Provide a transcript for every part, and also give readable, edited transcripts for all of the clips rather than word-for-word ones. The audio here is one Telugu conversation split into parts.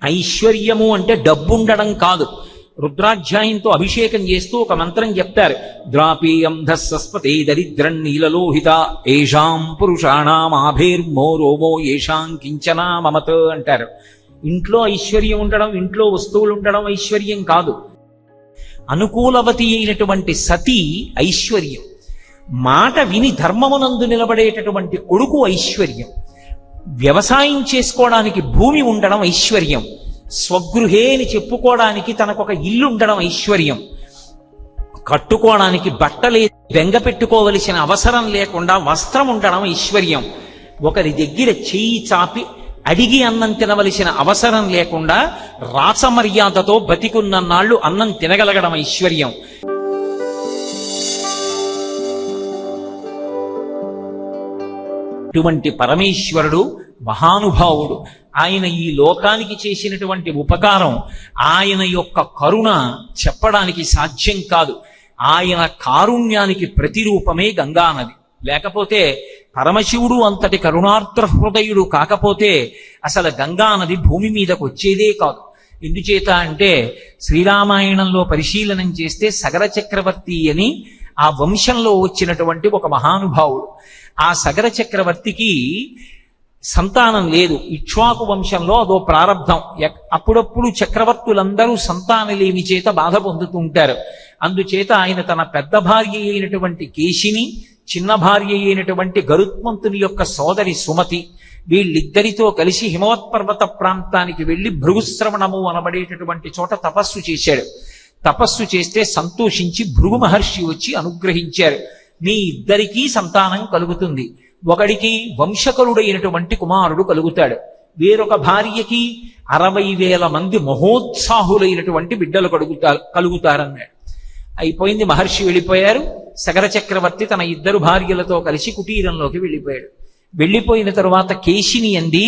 ఐశ్వర్యము అంటే డబ్బు ఉండడం కాదు. రుద్రాధ్యాయంతో అభిషేకం చేస్తూ ఒక మంత్రం చెప్తారు. ద్రాపీయం ధస్సస్పతే దరిద్రం నీలలోహిత ఏషాం పురుషాణం ఆభేర్మో రోమో ఏషాం కించనా మమత అంటారు. ఇంట్లో ఐశ్వర్యం ఉండడం, ఇంట్లో వస్తువులు ఉండడం ఐశ్వర్యం కాదు. అనుకూలవతి అయినటువంటి సతి ఐశ్వర్యం. మాట విని ధర్మమునందు నిలబడేటటువంటి కొడుకు ఐశ్వర్యం. వ్యవసాయం చేసుకోవడానికి భూమి ఉండడం ఐశ్వర్యం. స్వగృహే అని చెప్పుకోవడానికి తనకొక ఇల్లు ఉండడం ఐశ్వర్యం. కట్టుకోవడానికి బట్టలే బెంగ పెట్టుకోవలసిన అవసరం లేకుండా వస్త్రం ఉండడం ఐశ్వర్యం. ఒకరి దగ్గర చెయ్యి చాపి అడిగి అన్నం తినవలసిన అవసరం లేకుండా రాసమర్యాదతో బతికున్న నాళ్లు అన్నం తినగలగడం ఐశ్వర్యం. ఇటువంటి పరమేశ్వరుడు మహానుభావుడు. ఆయన ఈ లోకానికి చేసినటువంటి ఉపకారం, ఆయన యొక్క కరుణ చెప్పడానికి సాధ్యం కాదు. ఆయన కారుణ్యానికి ప్రతిరూపమే గంగానది. లేకపోతే పరమశివుడు అంతటి కరుణార్ద్ర హృదయుడు కాకపోతే అసలు గంగానది భూమి మీదకు వచ్చేదే కాదు. ఎందుచేత అంటే శ్రీరామాయణంలో పరిశీలనం చేస్తే సగర చక్రవర్తి అని ఆ వంశంలో వచ్చినటువంటి ఒక మహానుభావుడు. ఆ సగర చక్రవర్తికి సంతానం లేదు. ఇక్ష్వాకు వంశంలో అదో ప్రారంధం. అప్పుడప్పుడు చక్రవర్తులందరూ సంతానలేమి చేత బాధ పొందుతూ ఉంటారు. అందుచేత ఆయన తన పెద్ద భార్య అయినటువంటి కేశిని, చిన్న భార్య అయినటువంటి గరుత్మంతుని యొక్క సోదరి సుమతి, వీళ్ళిద్దరితో కలిసి హిమవత్పర్వత ప్రాంతానికి వెళ్లి భృగుశ్రవణము అనబడేటటువంటి చోట తపస్సు చేశాడు. తపస్సు చేస్తే సంతోషించి భృగు మహర్షి వచ్చి అనుగ్రహించారు. మీ ఇద్దరికీ సంతానం కలుగుతుంది. ఒకడికి వంశకరుడైనటువంటి కుమారుడు కలుగుతాడు, వేరొక భార్యకి 60,000 మంది మహోత్సాహులైనటువంటి బిడ్డలు కలుగుతారన్నాడు. అయిపోయింది. మహర్షి వెళ్ళిపోయారు. సగర చక్రవర్తి తన ఇద్దరు భార్యలతో కలిసి కుటీరంలోకి వెళ్ళిపోయాడు. వెళ్ళిపోయిన తరువాత కేశిని అంది,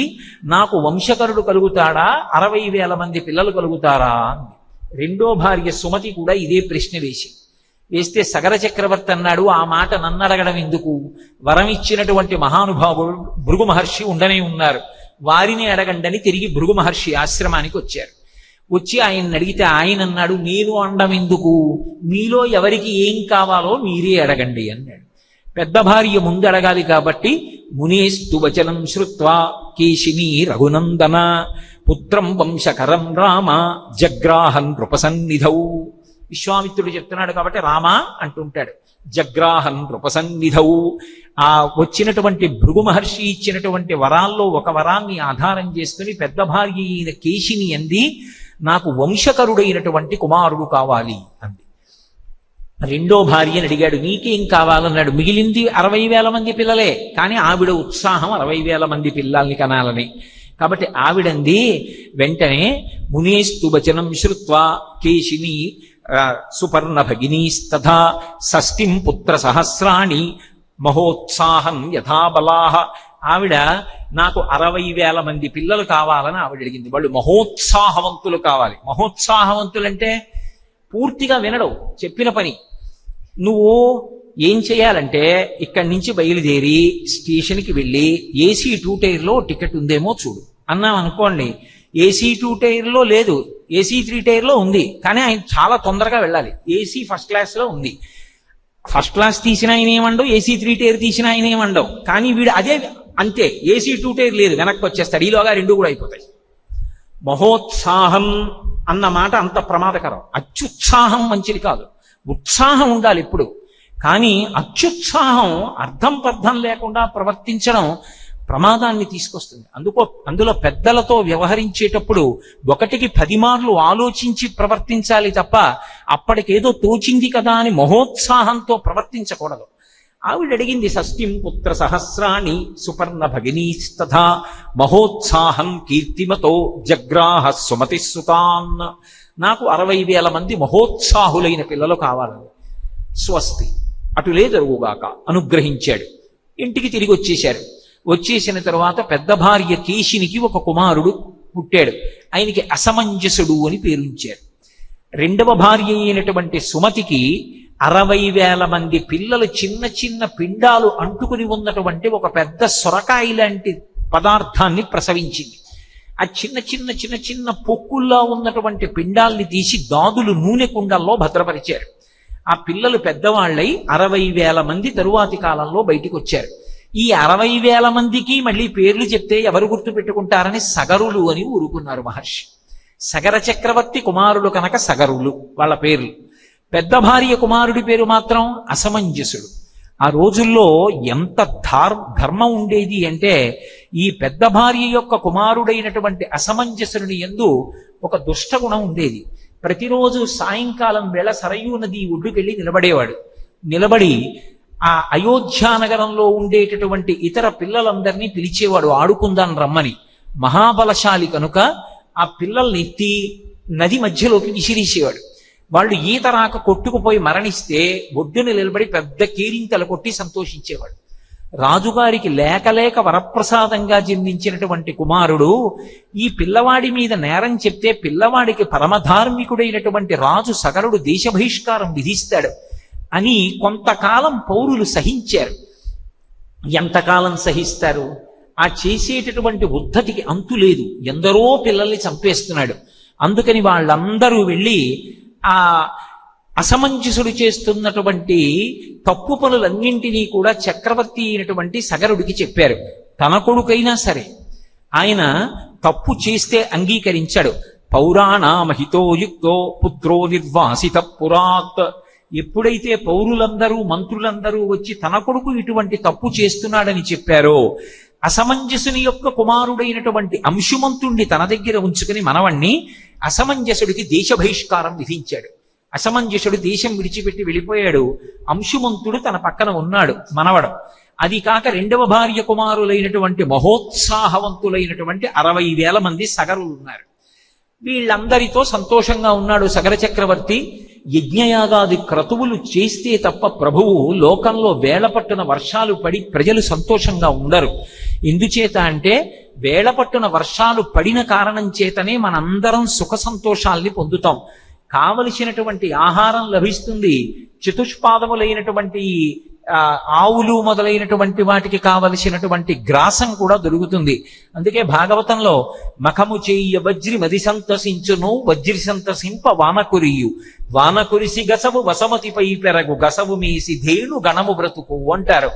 నాకు వంశకరుడు కలుగుతాడా, 60,000 మంది పిల్లలు కలుగుతారా అంది. రెండో భార్య సుమతి కూడా ఇదే ప్రశ్న వేస్తే సగర చక్రవర్తి అన్నాడు, ఆ మాట నన్ను అడగడం ఎందుకు, వరం ఇచ్చినటువంటి మహానుభావుడు భృగు మహర్షి ఉండనే ఉన్నారు, వారిని అడగండని తిరిగి భృగు మహర్షి ఆశ్రమానికి వచ్చారు. వచ్చి ఆయన్ని అడిగితే ఆయన అన్నాడు, నేను అండం ఎందుకు, మీలో ఎవరికి ఏం కావాలో మీరే అడగండి అన్నాడు. పెద్ద భార్య ముందు అడగాలి కాబట్టి మునేస్తు వచనం శ్రుత్వా కేశిని రఘునందన పుత్రం వంశకరం రామ జగ్రాహన్ నృపసన్నిధౌ. విశ్వామిత్రుడు చెప్తున్నాడు కాబట్టి రామ అంటుంటాడు. జగ్రాహన్ నృపసన్నిధౌ. ఆ వచ్చినటువంటి భృగు మహర్షి ఇచ్చినటువంటి వరాల్లో ఒక వరాన్ని ఆధారం చేసుకుని పెద్ద భార్య అయిన కేశిని అంది, నాకు వంశకరుడైనటువంటి కుమారుడు కావాలి అంది. రెండో భార్యని అడిగాడు, నీకేం కావాలన్నాడు. మిగిలింది 60,000 మంది పిల్లలే, కానీ ఆవిడ ఉత్సాహం 60,000 మంది పిల్లల్ని కనాలని. కాబట్టి ఆవిడంది వెంటనే మునేస్తు వచనం శ్రుత్వా కేశిని సుపర్ణ భగినీస్తథా షష్ఠిం పుత్ర సహస్రాణి మహోత్సాహం యథాబలాహ. ఆవిడ నాకు 60,000 మంది పిల్లలు కావాలని ఆవిడ అడిగింది. వాళ్ళు మహోత్సాహవంతులు కావాలి. మహోత్సాహవంతులంటే పూర్తిగా వినడం చెప్పిన పని. నువ్వు ఏం చేయాలంటే ఇక్కడి నుంచి బయలుదేరి స్టేషన్కి వెళ్ళి ఏసీ 2 టైర్లో టికెట్ ఉందేమో చూడు అన్నాం అనుకోండి. ఏసీ 2 టైర్లో లేదు, ఏసీ 3 టైర్లో ఉంది, కానీ ఆయన చాలా తొందరగా వెళ్ళాలి. ఏసీ ఫస్ట్ క్లాస్లో ఉంది. ఫస్ట్ క్లాస్ తీసిన ఆయన ఏమండవు, ఏసీ 3 టైర్ తీసిన ఆయన ఏమండవు. కానీ వీడు అదే అంతే, ఏసీ 2 టైర్ లేదు, వెనక్కి వచ్చేస్తాడు. ఈలోగా రెండు కూడా అయిపోతాయి. మహోత్సాహం అన్న మాట అంత ప్రమాదకరం. అత్యుత్సాహం మంచిది కాదు. ఉత్సాహం ఉండాలి ఎప్పుడు, కానీ అత్యుత్సాహం అర్థం పర్థం లేకుండా ప్రవర్తించడం ప్రమాదాన్ని తీసుకొస్తుంది. అందులో పెద్దలతో వ్యవహరించేటప్పుడు 1కి 10 మార్లు ఆలోచించి ప్రవర్తించాలి తప్ప అప్పటికేదో తోచింది కదా అని మహోత్సాహంతో ప్రవర్తించకూడదు. ఆవిడ అడిగింది, షష్ఠిం పుత్ర సహస్రాణి సుపర్ణ భగినీస్తథా మహోత్సాహం కీర్తిమతో జగ్రాహ సుమతి సుతాన్. నాకు 60,000 మంది మహోత్సాహులైన పిల్లలు కావాలని. స్వస్తి, అటులే జరుగుగాక అనుగ్రహించాడు. ఇంటికి తిరిగి వచ్చేశారు. వచ్చేసిన తరువాత పెద్ద భార్య కేశినికి ఒక కుమారుడు పుట్టాడు. ఆయనకి అసమంజసుడు అని పేరుంచారు. రెండవ భార్య అయినటువంటి సుమతికి 60,000 మంది పిల్లలు చిన్న చిన్న పిండాలు అంటుకుని ఉన్నటువంటి ఒక పెద్ద సొరకాయ లాంటి పదార్థాన్ని ప్రసవించింది. ఆ చిన్న చిన్న చిన్న చిన్న పొక్కుల్లో ఉన్నటువంటి పిండాల్ని తీసి దాదులు నూనె కుండల్లో భద్రపరిచారు. ఆ పిల్లలు పెద్దవాళ్ళై 60,000 మంది తరువాతి కాలంలో బయటికి వచ్చారు. ఈ 60,000 మందికి మళ్ళీ పేర్లు చెప్తే ఎవరు గుర్తు పెట్టుకుంటారని సగరులు అని ఊరుకున్నారు మహర్షి. సగర చక్రవర్తి కుమారుడు కనుక సగరులు వాళ్ళ పేర్లు. పెద్ద భార్య కుమారుడి పేరు మాత్రం అసమంజసుడు. ఆ రోజుల్లో ఎంత ధర్మం ఉండేది అంటే, ఈ పెద్ద భార్య యొక్క కుమారుడైనటువంటి అసమంజసుని యందు ఒక దుష్టగుణం ఉండేది. ప్రతిరోజు సాయంకాలం వేళ సరయూ నది ఒడ్డుకెళ్ళి నిలబడేవాడు. నిలబడి ఆ అయోధ్యానగరంలో ఉండేటటువంటి ఇతర పిల్లలందరినీ పిలిచేవాడు, ఆడుకుందాం రమ్మని. మహాబలశాలి కనుక ఆ పిల్లల్ని ఎత్తి నది మధ్యలోకి విసిరీసేవాడు. వాళ్ళు ఈత రాక కొట్టుకుపోయి మరణిస్తే ఒడ్డున నిలబడి పెద్ద కేరింతలు కొట్టి సంతోషించేవాడు. రాజుగారికి లేక లేక వరప్రసాదంగా జన్మించినటువంటి కుమారుడు ఈ పిల్లవాడి మీద నేరం చెప్తే పిల్లవాడికి పరమధార్మికుడైనటువంటి రాజు సగరుడు దేశ బహిష్కారం విధిస్తాడు అని కొంతకాలం పౌరులు సహించారు. ఎంతకాలం సహిస్తారు? ఆ చేసేటటువంటి ఉద్ధతికి అంతు లేదు. ఎందరో పిల్లల్ని చంపేస్తున్నాడు. అందుకని వాళ్ళందరూ వెళ్ళి ఆ అసమంజసుడు చేస్తున్నటువంటి తప్పు పనులన్నింటినీ కూడా చక్రవర్తి అయినటువంటి సగరుడికి చెప్పారు. తన కొడుకైనా సరే ఆయన తప్పు చేస్తే అంగీకరించాడు. పౌరాణామహితో యుక్తో పుత్రో నిర్వాసిత పురాత్. ఎప్పుడైతే పౌరులందరూ మంత్రులందరూ వచ్చి తన కొడుకు ఇటువంటి తప్పు చేస్తున్నాడని చెప్పారో, అసమంజసుని యొక్క కుమారుడైనటువంటి అంశుమంతుణ్ణి తన దగ్గర ఉంచుకుని మనవణ్ణి అసమంజసుడికి దేశ బహిష్కారం విధించాడు. అసమంజసుడు దేశం విడిచిపెట్టి వెళ్ళిపోయాడు. అంశుమంతుడు తన పక్కన ఉన్నాడు, మనవడు. అది కాక రెండవ భార్య కుమారులైనటువంటి మహోత్సాహవంతులైనటువంటి 60,000 మంది సగరులు ఉన్నారు. వీళ్ళందరితో సంతోషంగా ఉన్నాడు సగర చక్రవర్తి. యజ్ఞయాగాది క్రతువులు చేస్తే తప్ప ప్రభువు లోకంలో వేళపట్టున వర్షాలు పడి ప్రజలు సంతోషంగా ఉండరు. ఎందుచేత అంటే వేళపట్టున వర్షాలు పడిన కారణం చేతనే మనందరం సుఖ సంతోషాల్ని పొందుతాం. కావలసినటువంటి ఆహారం లభిస్తుంది. చతుష్పాదములైనటువంటి ఆవులు మొదలైనటువంటి వాటికి కావలసినటువంటి గ్రాసం కూడా దొరుకుతుంది. అందుకే భాగవతంలో మఖము చెయ్య వజ్రి మది సంతసించును వజ్రి సంతసింప వానకురియు వానకురిసి గసవు వసమతిపై పెరగు గసవు మీసి ధేను గణము బ్రతుకు అంటారు.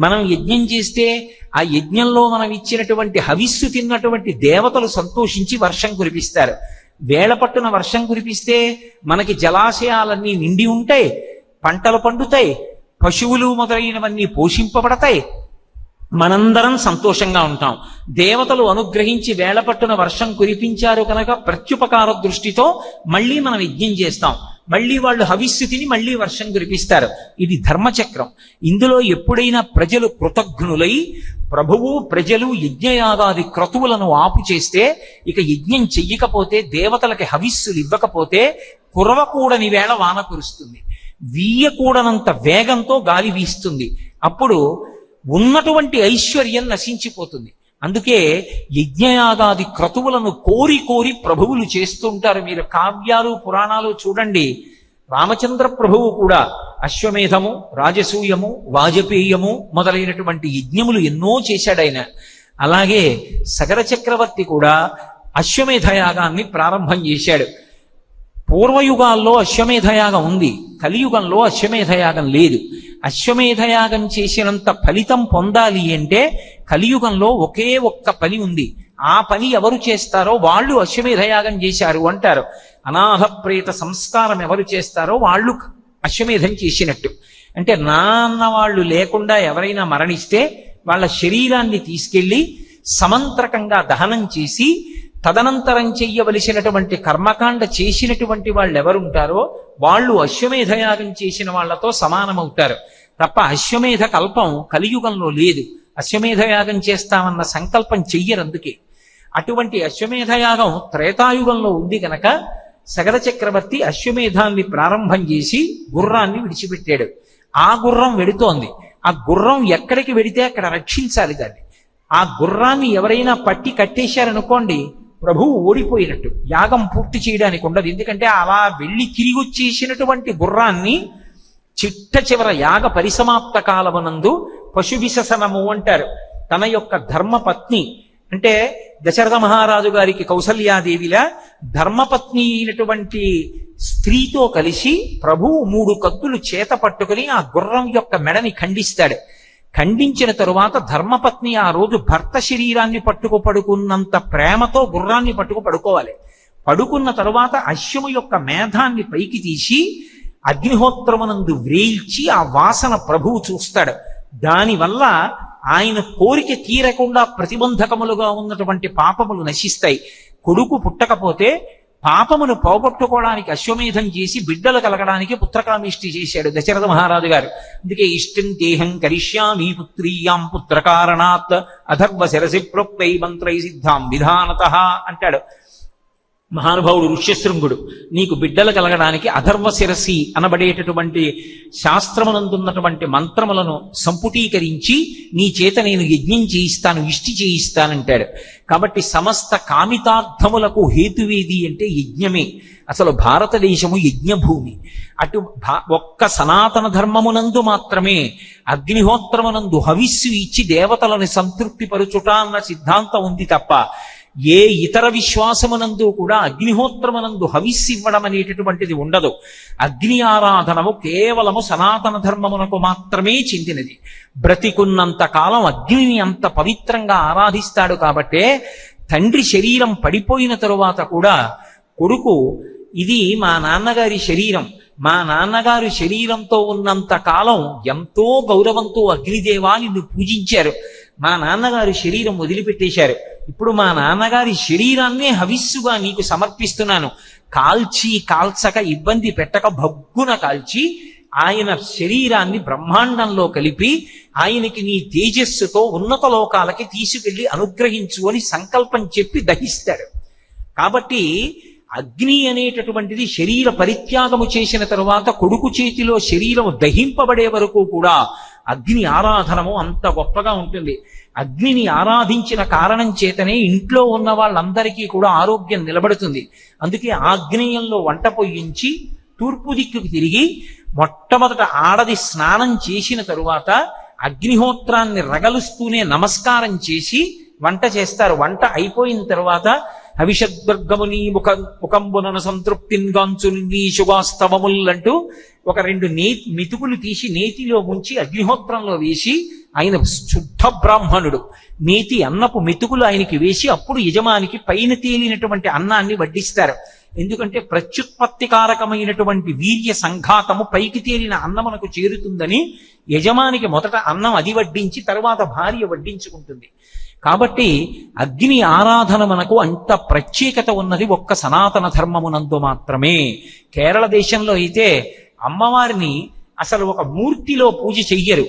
మనం యజ్ఞం చేస్తే ఆ యజ్ఞంలో మనం ఇచ్చినటువంటి హవిస్సు తిన్నటువంటి దేవతలు సంతోషించి వర్షం కురిపిస్తారు. వేళపట్టున వర్షం కురిపిస్తే మనకి జలాశయాలన్నీ నిండి ఉంటాయి, పంటలు పండుతాయి, పశువులు మొదలైనవన్నీ పోషింపబడతాయి, మనందరం సంతోషంగా ఉంటాం. దేవతలు అనుగ్రహించి వేళపట్టున వర్షం కురిపించారు కనుక ప్రత్యుపకార దృష్టితో మళ్ళీ మనం యజ్ఞం చేస్తాం. మళ్ళీ వాళ్ళు హవిస్సు తిని మళ్ళీ వర్షం కురిపిస్తారు. ఇది ధర్మచక్రం. ఇందులో ఎప్పుడైనా ప్రజలు కృతజ్ఞులై ప్రభువు ప్రజలు యజ్ఞయాగాది క్రతువులను ఆపు చేస్తే, ఇక యజ్ఞం చెయ్యకపోతే, దేవతలకి హవిస్సులు ఇవ్వకపోతే కురవకూడని వేళ వాన కురుస్తుంది, వీయకూడనంత వేగంతో గాలి వీస్తుంది. అప్పుడు ఉన్నటువంటి ఐశ్వర్యం నశించిపోతుంది. అందుకే యజ్ఞయాగాది క్రతువులను కోరి కోరి ప్రభువులు చేస్తుంటారు. మీరు కావ్యాలు పురాణాలు చూడండి. రామచంద్ర ప్రభువు కూడా అశ్వమేధము, రాజసూయము, వాజపేయము మొదలైనటువంటి యజ్ఞములు ఎన్నో చేశాడాయన. అలాగే సగర చక్రవర్తి కూడా అశ్వమేధయాగాన్ని ప్రారంభం చేశాడు. పూర్వయుగాల్లో అశ్వమేధయాగం ఉంది, కలియుగంలో అశ్వమేధయాగం లేదు. అశ్వమేధయాగం చేసినంత ఫలితం పొందాలి అంటే కలియుగంలో ఒకే ఒక్క పని ఉంది. ఆ పని ఎవరు చేస్తారో వాళ్ళు అశ్వమేధయాగం చేశారు అంటారు. అనాథ ప్రేత సంస్కారం ఎవరు చేస్తారో వాళ్ళు అశ్వమేధం చేసినట్టు. అంటే నాన్న వాళ్ళు లేకుండా ఎవరైనా మరణిస్తే వాళ్ళ శరీరాన్ని తీసుకెళ్లి సమంత్రకంగా దహనం చేసి తదనంతరం చెయ్యవలసినటువంటి కర్మకాండ చేసినటువంటి వాళ్ళు ఎవరుంటారో వాళ్ళు అశ్వమేధయాగం చేసిన వాళ్లతో సమానమవుతారు తప్ప అశ్వమేధ కల్పం కలియుగంలో లేదు. అశ్వమేధయాగం చేస్తామన్న సంకల్పం చెయ్యరు. అందుకే అటువంటి అశ్వమేధయాగం త్రేతాయుగంలో ఉంది కనుక సగర చక్రవర్తి అశ్వమేధాన్ని ప్రారంభం చేసి గుర్రాన్ని విడిచిపెట్టాడు. ఆ గుర్రం వెడుతోంది. ఆ గుర్రం ఎక్కడికి వెడితే అక్కడ రక్షించాలి దాన్ని. ఆ గుర్రాన్ని ఎవరైనా పట్టి కట్టేశారనుకోండి, ప్రభువు ఓడిపోయినట్టు, యాగం పూర్తి చేయడానికి ఉండదు. ఎందుకంటే అలా వెళ్ళి తిరిగి వచ్చేసినటువంటి గుర్రాన్ని చిట్ట చివర యాగ పరిసమాప్త కాలమునందు పశు విశసనము అంటారు. తన యొక్క ధర్మపత్ని అంటే దశరథ మహారాజు గారికి కౌసల్యాదేవిలా ధర్మపత్ని అయినటువంటి స్త్రీతో కలిసి ప్రభువు 3 కత్తులు చేత పట్టుకుని ఆ గుర్రం యొక్క మెడని ఖండిస్తాడు. ఖండించిన తరువాత ధర్మపత్ని ఆ రోజు భర్త శరీరాన్ని పట్టుకు పడుకున్నంత ప్రేమతో గుర్రాన్ని పట్టుకు పడుకోవాలి. పడుకున్న తరువాత అశ్వము యొక్క మేధాన్ని పైకి తీసి అగ్నిహోత్రమునందు వ్రేల్చి ఆ వాసన ప్రభువు చూస్తాడు. దానివల్ల ఆయన కోరిక తీరకుండా ప్రతిబంధకములుగా ఉన్నటువంటి పాపములు నశిస్తాయి. కొడుకు పుట్టకపోతే పాపమును పోగొట్టుకోవడానికి అశ్వమేధం చేసి బిడ్డలు కలగడానికి పుత్రకామిష్టి చేశాడు దశరథ మహారాజు గారు. అందుకే ఇష్టం దేహం కరిష్యామి పుత్రీయాం పుత్రకారణాత్ అధర్వ శిరసి ప్రోక్తై మంత్రై సిద్ధాం విధానత అంటాడు మహానుభావుడు ఋష్యశృంగుడు. నీకు బిడ్డలు కలగడానికి అధర్వ శిరసి అనబడేటటువంటి శాస్త్రమునందున్నటువంటి మంత్రములను సంపుటీకరించి నీ చేత నేను యజ్ఞం చేయిస్తాను, ఇష్టి చేయిస్తానంటాడు. కాబట్టి సమస్త కామితార్థములకు హేతువేది అంటే యజ్ఞమే. అసలు భారతదేశము యజ్ఞభూమి. అటు ఒక్క సనాతన ధర్మమునందు మాత్రమే అగ్నిహోత్రమునందు హవిస్సు ఇచ్చి దేవతలను సంతృప్తి పరుచుట అన్న సిద్ధాంతం ఉంది తప్ప ఏ ఇతర విశ్వాసమునందు కూడా అగ్నిహోత్రమునందు హవిస్సు ఇవ్వడం అనేటటువంటిది ఉండదు. అగ్ని ఆరాధనము కేవలము సనాతన ధర్మమునకు మాత్రమే చెందినది. బ్రతికున్నంత కాలం అగ్నిని అంత పవిత్రంగా ఆరాధిస్తాడు. కాబట్టే తండ్రి శరీరం పడిపోయిన తరువాత కూడా కొడుకు ఇది మా నాన్నగారి శరీరం, మా నాన్నగారు శరీరంతో ఉన్నంత కాలం ఎంతో గౌరవంతో అగ్నిదేవా నిన్ను పూజించారు, మా నాన్నగారు శరీరం వదిలిపెట్టేశారు, ఇప్పుడు మా నాన్నగారి శరీరాన్నే హవిస్సుగా నీకు సమర్పిస్తున్నాను, కాల్చక ఇబ్బంది పెట్టక భగ్గున కాల్చి ఆయన శరీరాన్ని బ్రహ్మాండంలో కలిపి ఆయనకి నీ తేజస్సుతో ఉన్నత లోకాలకి తీసుకెళ్లి అనుగ్రహించు అని సంకల్పం చెప్పి దహిస్తాడు. కాబట్టి అగ్ని అనేటటువంటిది శరీర పరిత్యాగము చేసిన తరువాత కొడుకు చేతిలో శరీరము దహింపబడే వరకు కూడా అగ్ని ఆరాధనము అంత గొప్పగా ఉంటుంది. అగ్నిని ఆరాధించిన కారణం చేతనే ఇంట్లో ఉన్న వాళ్ళందరికీ కూడా ఆరోగ్యం నిలబడుతుంది. అందుకే ఆగ్నేయంలో వంట పొయ్యించి తూర్పు దిక్కుకు తిరిగి మొట్టమొదట ఆడది స్నానం చేసిన తరువాత అగ్నిహోత్రాన్ని రగలుస్తూనే నమస్కారం చేసి వంట చేస్తారు. వంట అయిపోయిన తరువాత హవిషద్వర్గముని ముఖంబునను సంతృప్తిగాంచుని శుభాస్తవములంటూ ఒక 2 మెతుకులు తీసి నేతిలో ముంచి అగ్నిహోత్రంలో వేసి, ఆయన శుద్ధ బ్రాహ్మణుడు, నేతి అన్నపు మెతుకులు ఆయనకి వేసి అప్పుడు యజమానికి పైన తేలినటువంటి అన్నాన్ని వడ్డిస్తారు. ఎందుకంటే ప్రత్యుత్పత్తికారకమైనటువంటి వీర్య సంఘాతము పైకి తేలిన అన్నమునకు చేరుతుందని యజమానికి మొదట అన్నం అది వడ్డించి తరువాత భార్య వడ్డించుకుంటుంది. కాబట్టి అగ్ని ఆరాధన మనకు అంత ప్రత్యేకత ఉన్నది ఒక్క సనాతన ధర్మమునందు మాత్రమే. కేరళ దేశంలో అయితే అమ్మవారిని అసలు ఒక మూర్తిలో పూజ చెయ్యరు,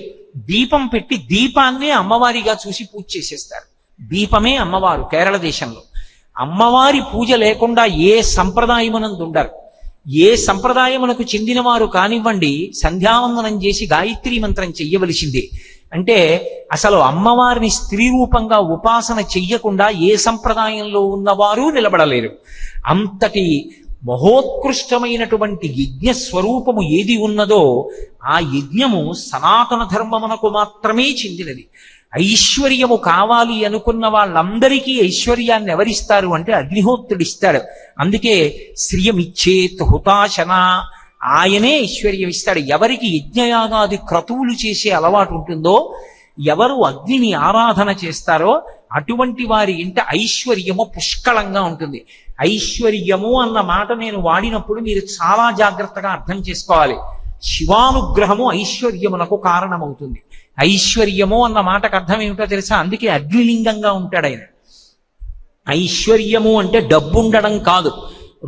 దీపం పెట్టి దీపాన్నే అమ్మవారిగా చూసి పూజ చేసేస్తారు. దీపమే అమ్మవారు కేరళ దేశంలో. అమ్మవారి పూజ లేకుండా ఏ సంప్రదాయమునందు ఉండరు. ఏ సంప్రదాయమునకు చెందినవారు కానివ్వండి సంధ్యావందనం చేసి గాయత్రీ మంత్రం చెయ్యవలసిందే. అంటే అసలు అమ్మవారిని స్త్రీ రూపంగా ఉపాసన చెయ్యకుండా ఏ సంప్రదాయంలో ఉన్నవారు నిలబడలేరు. అంతటి మహోత్కృష్టమైనటువంటి యజ్ఞ స్వరూపము ఏది ఉన్నదో ఆ యజ్ఞము సనాతన ధర్మమునకు మాత్రమే చెందినది. ఐశ్వర్యము కావాలి అనుకున్న వాళ్ళందరికీ ఐశ్వర్యాన్ని ఎవరిస్తారు అంటే అగ్నిహోత్రుడిస్తాడు. అందుకే శ్రియమిచ్చేత్ హుతాశన, ఆయనే ఐశ్వర్యం ఇస్తాడు. ఎవరికి యజ్ఞయాగాది క్రతువులు చేసే అలవాటు ఉంటుందో, ఎవరు అగ్నిని ఆరాధన చేస్తారో అటువంటి వారి ఇంట ఐశ్వర్యము పుష్కలంగా ఉంటుంది. ఐశ్వర్యము అన్న మాట నేను వాడినప్పుడు మీరు చాలా జాగ్రత్తగా అర్థం చేసుకోవాలి. శివానుగ్రహము ఐశ్వర్యమునకు కారణమవుతుంది. ఐశ్వర్యము అన్న మాటకు అర్థం ఏమిటో తెలుసా? అందుకే అగ్నిలింగంగా ఉంటాడు ఆయన. ఐశ్వర్యము అంటే డబ్బు ఉండడం కాదు.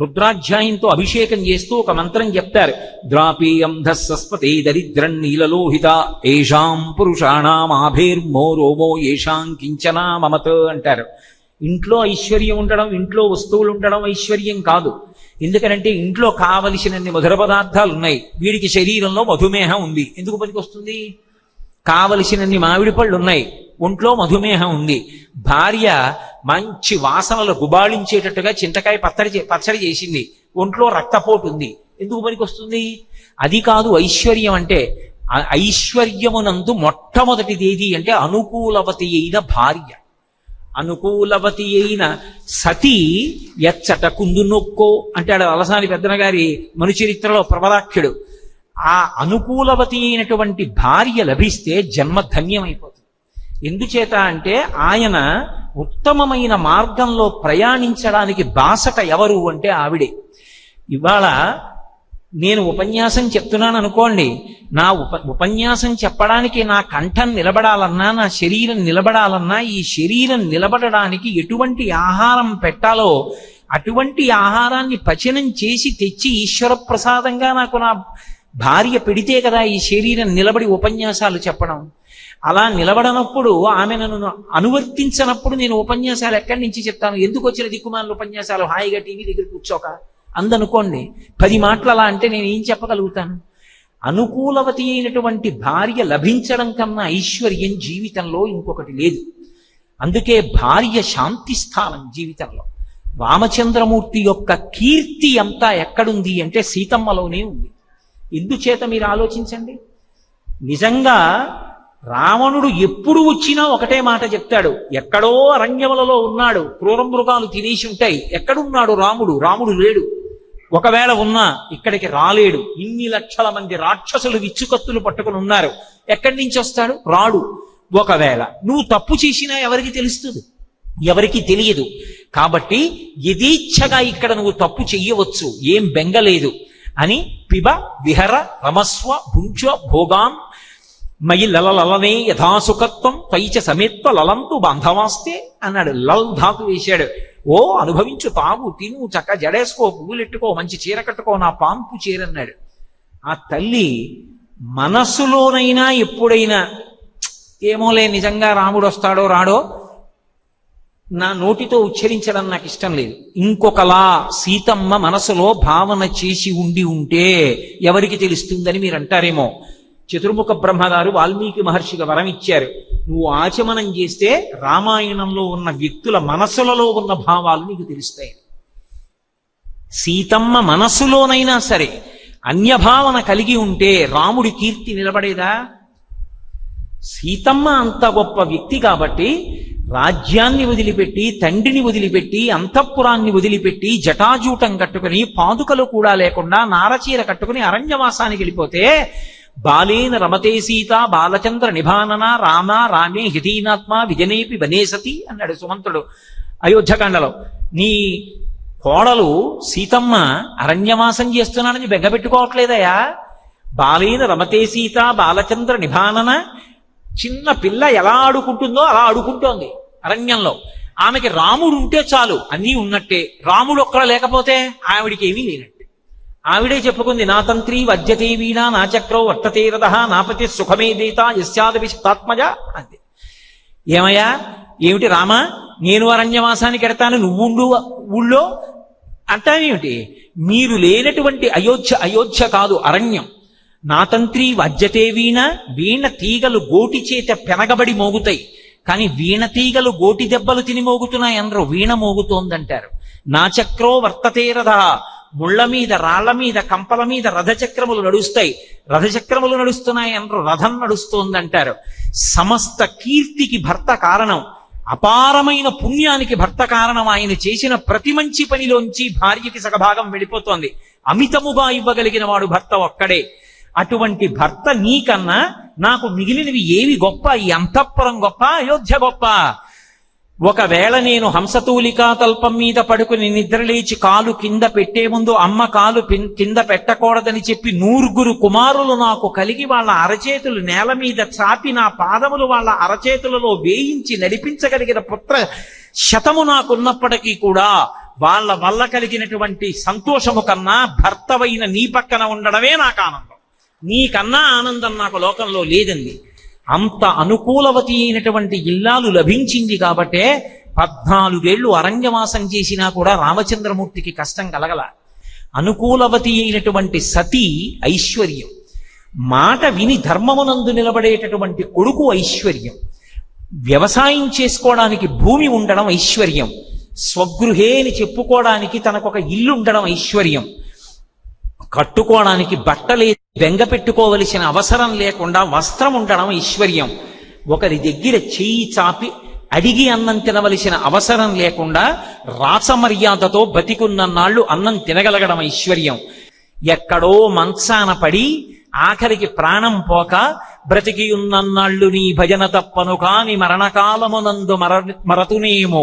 రుద్రాధ్యాయంతో అభిషేకం చేస్తూ ఒక మంత్రం చెప్తారు, ద్రాపీయం ధస్సస్పతే దరిద్రం నీలలోహిత ఏషాం పురుషాణం ఆభేర్మో రోమో ఏషాం కించనా మమత అంటారు. ఇంట్లో ఐశ్వర్యం ఉండడం, ఇంట్లో వస్తువులు ఉండడం ఐశ్వర్యం కాదు. ఎందుకనంటే ఇంట్లో కావలసినన్ని మధుర పదార్థాలు ఉన్నాయి, వీడికి శరీరంలో మధుమేహం ఉంది, ఎందుకు పనికొస్తుంది? కావలసినన్ని మామిడి పళ్ళు ఉన్నాయి, ఒంట్లో మధుమేహం ఉంది. భార్య మంచి వాసనలు గుబాళించేటట్టుగా చింతకాయ పచ్చడి చేసింది, ఒంట్లో రక్తపోటు ఉంది, ఎందుకు పనికొస్తుంది? అది కాదు ఐశ్వర్యం అంటే. ఐశ్వర్యమునందు మొట్టమొదటిది ఏది అంటే అనుకూలవతి అయిన భార్య. అనుకూలవతి అయిన సతీ ఎచ్చట కుందు నొక్కో అంటాడు అలసాని పెద్దన గారి మనుచరిత్రలో ప్రవరాఖ్యుడు. ఆ అనుకూలవతి అయినటువంటి భార్య లభిస్తే జన్మ ధన్యమైపోతుంది. ఎందుచేత అంటే ఆయన ఉత్తమమైన మార్గంలో ప్రయాణించడానికి బాసట ఎవరు అంటే ఆవిడే. ఇవాళ నేను ఉపన్యాసం చెప్తున్నాను అనుకోండి, నా ఉపన్యాసం చెప్పడానికి నా కంఠం నిలబడాలన్నా, నా శరీరం నిలబడాలన్నా, ఈ శరీరం నిలబడడానికి ఎటువంటి ఆహారం పెట్టాలో అటువంటి ఆహారాన్ని పచనం చేసి తెచ్చి ఈశ్వర ప్రసాదంగా నాకు నా భార్య పెడితే కదా ఈ శరీరం నిలబడి ఉపన్యాసాలు చెప్పడం. అలా నిలబడనప్పుడు, ఆమె నన్ను అనువర్తించనప్పుడు నేను ఉపన్యాసాలు ఎక్కడి నుంచి చెప్తాను? ఎందుకు వచ్చిన దిక్కుమాల ఉపన్యాసాలు? హాయిగా టీవీ దగ్గర కూర్చోక అందనుకోండి 10 మాటలు అలా అంటే నేను ఏం చెప్పగలుగుతాను? అనుకూలవతి అయినటువంటి భార్య లభించడం కన్నా ఐశ్వర్యం జీవితంలో ఇంకొకటి లేదు. అందుకే భార్య శాంతి స్థానం జీవితంలో. రామచంద్రమూర్తి యొక్క కీర్తి అంతా ఎక్కడుంది అంటే సీతమ్మలోనే ఉంది. ఎందుచేత మీరు ఆలోచించండి. నిజంగా రావణుడు ఎప్పుడు వచ్చినా ఒకటే మాట చెప్తాడు, ఎక్కడో అరణ్యములలో ఉన్నాడు, క్రూర మృగాలు తినేసి ఉంటాయి, ఎక్కడున్నాడు రాముడు? రాముడు లేడు. ఒకవేళ ఉన్నా ఇక్కడికి రాలేడు. ఇన్ని లక్షల మంది రాక్షసులు విచ్చుకత్తులు పట్టుకుని ఉన్నారు, ఎక్కడి నుంచి వస్తాడు? రాడు. ఒకవేళ నువ్వు తప్పు చేసినా ఎవరికి తెలుస్తుంది? ఎవరికి తెలియదు. కాబట్టి యథేచ్ఛగా ఇక్కడ నువ్వు తప్పు చెయ్యవచ్చు, ఏం బెంగలేదు అని పిబ విహర రమస్వ భుంచ భోగాన్ మయి లలలనే యథాసుఖత్వం పైచ సమేత్వ లలంతు బాంధవాస్తే అన్నాడు. లల్ ధాతు వేశాడు. ఓ అనుభవించు, తాగు, తిను, చక్క జడేసుకో, పువ్వులెట్టుకో, మంచి చీర కట్టుకో, నా పాంపు చీరన్నాడు. ఆ తల్లి మనస్సులోనైనా ఎప్పుడైనా ఏమోలే నిజంగా రాముడు వస్తాడో రాడో నా నోటితో ఉచ్చరించడం నాకు ఇష్టం లేదు, ఇంకొకలా సీతమ్మ మనసులో భావన చేసి ఉండి ఉంటే ఎవరికి తెలుస్తుందని మీరు అంటారేమో. చతుర్ముఖ బ్రహ్మగారు వాల్మీకి మహర్షిగా వరం ఇచ్చారు, నువ్వు ఆచమనం చేస్తే రామాయణంలో ఉన్న వ్యక్తుల మనసులలో ఉన్న భావాలు నీకు తెలుస్తాయి. సీతమ్మ మనస్సులోనైనా సరే అన్యభావన కలిగి ఉంటే రాముడి కీర్తి నిలబడేదా? సీతమ్మ అంత గొప్ప వ్యక్తి కాబట్టి రాజ్యాన్ని వదిలిపెట్టి, తండ్రిని వదిలిపెట్టి, అంతఃపురాన్ని వదిలిపెట్టి, జటాజూటం కట్టుకుని, పాదుకలు కూడా లేకుండా నారచీర కట్టుకుని అరణ్యవాసానికి వెళ్ళిపోతే, బాలేన రమతే సీత బాలచంద్ర నిభానన రామ రామే హితీనాత్మ విజనేపి వనేసతి అన్నాడు సుమంతుడు అయోధ్యకాండలో. నీ కోడలు సీతమ్మ అరణ్యవాసం చేస్తున్నానని బెగ్గబెట్టుకోవట్లేదయా? బాలేన రమతే సీత బాలచంద్ర నిభానన, చిన్న పిల్ల ఎలా ఆడుకుంటుందో అలా ఆడుకుంటోంది అరణ్యంలో. ఆమెకి రాముడు ఉంటే చాలు, అన్నీ ఉన్నట్టే. రాముడు ఒక్కడ లేకపోతే ఆవిడికి ఏమీ లేనట్టే. ఆవిడే చెప్పుకుంది, నా తంత్రి వజ్యతే వీణా నా చక్రో వర్తతే రథ నాపతి సుఖమే దేత యస్యాదవి శతాత్మజ అంతే. ఏమయ్యా, ఏమిటి రామా, నేను అరణ్యవాసానికి ఎడతాను, నువ్వుండు ఊళ్ళో అంటావేమిటి? మీరు లేనటువంటి అయోధ్య కాదు అరణ్యం. నా తంత్రి వజ్యతే వీణ, వీణ తీగలు గోటి చేత పెనగబడి మోగుతాయి, కానీ వీణ తీగలు గోటి దెబ్బలు తిని మోగుతున్నాయి అనరు, వీణ మోగుతోందంటారు. నా చక్రో వర్తతే రథ, ముళ్ల మీద, రాళ్ల మీద, కంపల మీద రథచక్రములు నడుస్తాయి, రథచక్రములు నడుస్తున్నాయి అనరు, రథం నడుస్తోందంటారు. సమస్త కీర్తికి భర్త కారణం, అపారమైన పుణ్యానికి భర్త కారణం. ఆయన చేసిన ప్రతి మంచి పనిలోంచి భార్యకి సగభాగం వెళ్ళిపోతోంది. అమితముగా ఇవ్వగలిగిన వాడు భర్త ఒక్కడే. అటువంటి భర్త నీకన్నా నాకు మిగిలినవి ఏవి గొప్ప? ఈ అంతఃపురం గొప్ప, అయోధ్య గొప్ప? ఒకవేళ నేను హంసతూలికా తల్పం మీద పడుకుని నిద్రలేచి కాలు కింద పెట్టే ముందు అమ్మ కాలు కింద పెట్టకూడదని చెప్పి 100 కుమారులు నాకు కలిగి వాళ్ళ అరచేతులు నేల మీద చాపి నా పాదములు వాళ్ళ అరచేతులలో వేయించి నడిపించగలిగిన పుత్ర శతము నాకున్నప్పటికీ కూడా వాళ్ళ వల్ల కలిగినటువంటి సంతోషము కన్నా భర్తవైన నీ పక్కన ఉండడమే నాకు ఆనందం. నీకన్నా ఆనందం నాకు లోకంలో లేదండి. అంత అనుకూలవతి అయినటువంటి ఇల్లాలు లభించింది కాబట్టే 14 ఏళ్లు అరణ్యవాసం చేసినా కూడా రామచంద్రమూర్తికి కష్టం కలగల. అనుకూలవతి అయినటువంటి సతీ ఐశ్వర్యం, మాట విని ధర్మమునందు నిలబడేటటువంటి కొడుకు ఐశ్వర్యం, వ్యవసాయం చేసుకోవడానికి భూమి ఉండడం ఐశ్వర్యం, స్వగృహే అని చెప్పుకోవడానికి తనకొక ఇల్లు ఉండడం ఐశ్వర్యం, కట్టుకోవడానికి బట్టలే బెంగ పెట్టుకోవలసిన అవసరం లేకుండా వస్త్రం ఉండడం ఐశ్వర్యం, ఒకరి దగ్గర చెయ్యి చాపి అడిగి అన్నం తినవలసిన అవసరం లేకుండా రాసమర్యాదతో బతికున్నన్నాళ్ళు అన్నం తినగలగడం ఐశ్వర్యం. ఎక్కడో మంచాన పడి ఆఖరికి ప్రాణం పోక బ్రతికి ఉన్నన్నాళ్ళు నీ భజన తప్పను కాని మరణకాలమునందు మరతునేమో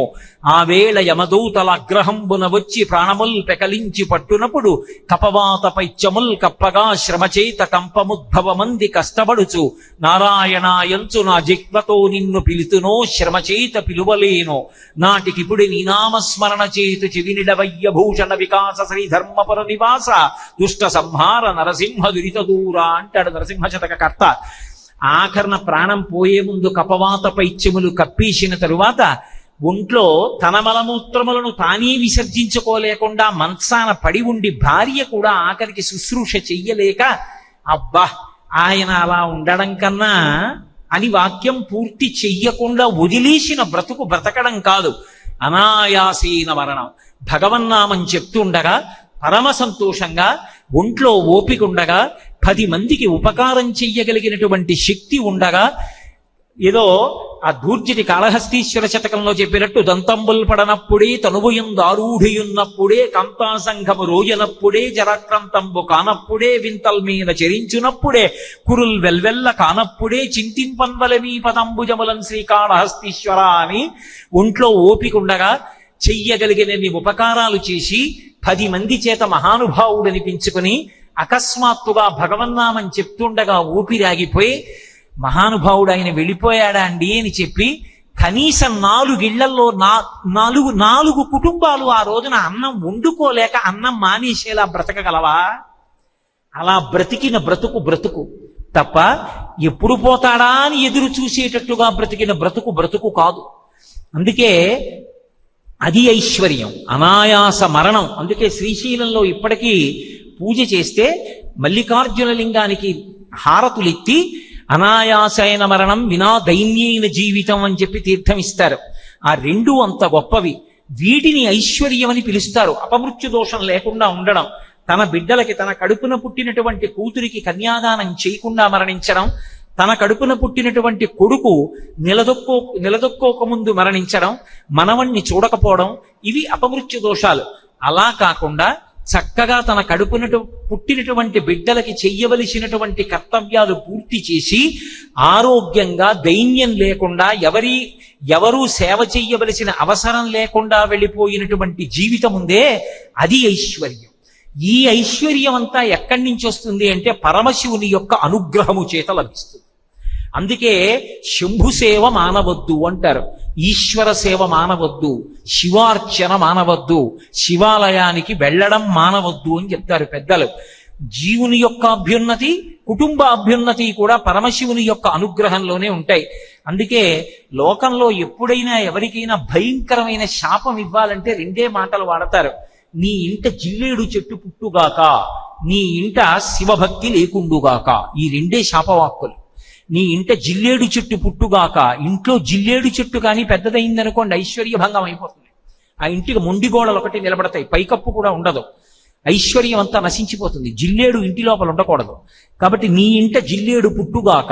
ఆ వేళ యమదూతల అగ్రహంబున వచ్చి ప్రాణముల్ పెకలించి పట్టునప్పుడు కపవాత పైత్యముల్ కప్పగా శ్రమచేత కంపముద్భవమంది కష్టపడుచు నారాయణాయంచు నా జిహ్వతో నిన్ను పిలుతునో శ్రమచేత పిలువలేనో నాటికిపుడి నీ నామస్మరణ చేతు చెవినిడవయ్య భూషణ వికాస శ్రీధర్మపుర నివాస దుష్ట సంహార నరసింహ దురిత దూరా అంటాడు నరసింహ శతక కర్త. ఆఖరణ ప్రాణం పోయే ముందు కపవాత పైత్యములు కప్పేసిన తరువాత ఒంట్లో తన మలమూత్రములను తానే విసర్జించుకోలేకుండా మంచాన పడి ఉండి భార్య కూడా ఆఖరికి శుశ్రూష చెయ్యలేక అబ్బా ఆయన అలా ఉండడం కన్నా అని వాక్యం పూర్తి చెయ్యకుండా వదిలేసిన బ్రతుకు బ్రతకడం కాదు, అనాయాసీన మరణం. భగవన్నామం చెప్తుండగా పరమ సంతోషంగా ఒంట్లో ఓపిక ఉండగా 10 మందికి ఉపకారం చెయ్యగలిగినటువంటి శక్తి ఉండగా ఏదో ఆ దూర్జటి కాళహస్తీశ్వర శతకంలో చెప్పినట్టు దంతంబుల్ పడనప్పుడే తనువుయందు ఆరూఢియున్నప్పుడే కాంతాసంఘము రోజనప్పుడే జరాక్రాంతంబు కానప్పుడే వింతల్ మీద చరించునప్పుడే కురుల్ వెల్వెల్ల కానప్పుడే చింతింపన్వలమీ పదంబుజములం శ్రీకాళహస్తీశ్వర అని ఒంట్లో ఓపికండగా చెయ్యగలిగినన్ని ఉపకారాలు చేసి 10 మంది చేత మహానుభావుడనిపించుకుని అకస్మాత్తుగా భగవన్నామని చెప్తుండగా ఊపిరాగిపోయి మహానుభావుడు ఆయన వెళ్ళిపోయాడా అండి అని చెప్పి కనీసం 4 ఇళ్లలో 4 కుటుంబాలు ఆ రోజున అన్నం వండుకోలేక అన్నం మానేసేలా బ్రతకగలవా? అలా బ్రతికిన బ్రతుకు తప్ప ఎప్పుడు పోతాడా అని ఎదురు చూసేటట్టుగా బ్రతికిన బ్రతుకు కాదు. అందుకే అది ఐశ్వర్యం, అనాయాస మరణం. అందుకే శ్రీశైలంలో ఇప్పటికీ పూజ చేస్తే మల్లికార్జున లింగానికి హారతులెత్తి అనాయాసైన మరణం వినా దైన్యైన జీవితం అని చెప్పి తీర్థం ఇస్తారు. ఆ 2 అంత గొప్పవి. వీటిని ఐశ్వర్యం అని పిలుస్తారు. అపమృత్యు దోషం లేకుండా ఉండడం, తన బిడ్డలకి తన కడుపున పుట్టినటువంటి కూతురికి కన్యాదానం చేయకుండా మరణించడం, తన కడుపున పుట్టినటువంటి కొడుకు నిలదొక్కోకముందు మరణించడం, మనవణ్ణి చూడకపోవడం, ఇవి అపమృత్యు దోషాలు. అలా కాకుండా చక్కగా తన కడుపున పుట్టినటువంటి బిడ్డలకి చెయ్యవలసినటువంటి కర్తవ్యాలు పూర్తి చేసి ఆరోగ్యంగా దైన్యం లేకుండా ఎవరూ సేవ చెయ్యవలసిన అవసరం లేకుండా వెళ్ళిపోయినటువంటి జీవితం ఉందే, అది ఐశ్వర్యం. ఈ ఐశ్వర్యం అంతా ఎక్కడి నుంచి వస్తుంది అంటే పరమశివుని యొక్క అనుగ్రహము చేత లభిస్తుంది. అందుకే శంభు సేవ మానవద్దు అంటారు, ఈశ్వర సేవ మానవద్దు, శివార్చన మానవద్దు, శివాలయానికి వెళ్ళడం మానవద్దు అని చెప్తారు పెద్దలు. జీవుని యొక్క అభ్యున్నతి, కుటుంబ అభ్యున్నతి కూడా పరమశివుని యొక్క అనుగ్రహంలోనే ఉంటాయి. అందుకే లోకంలో ఎప్పుడైనా ఎవరికైనా భయంకరమైన శాపం ఇవ్వాలంటే 2 మాటలు వాడతారు. నీ ఇంట జిల్లేడు చెట్టు పుట్టుగాక, నీ ఇంట శివభక్తి లేకుండుగాక. ఈ 2 శాపవాక్కులు. నీ ఇంట జిల్లేడు చెట్టు పుట్టుగాక, ఇంట్లో జిల్లేడు చెట్టు కానీ పెద్దదైందనుకోండి ఐశ్వర్యభంగం అయిపోతుంది. ఆ ఇంటికి మొండి గోడలు ఒకటి నిలబడతాయి, పైకప్పు కూడా ఉండదు, ఐశ్వర్యం అంతా నశించిపోతుంది. జిల్లేడు ఇంటి లోపల ఉండకూడదు. కాబట్టి నీ ఇంట జిల్లేడు పుట్టుగాక,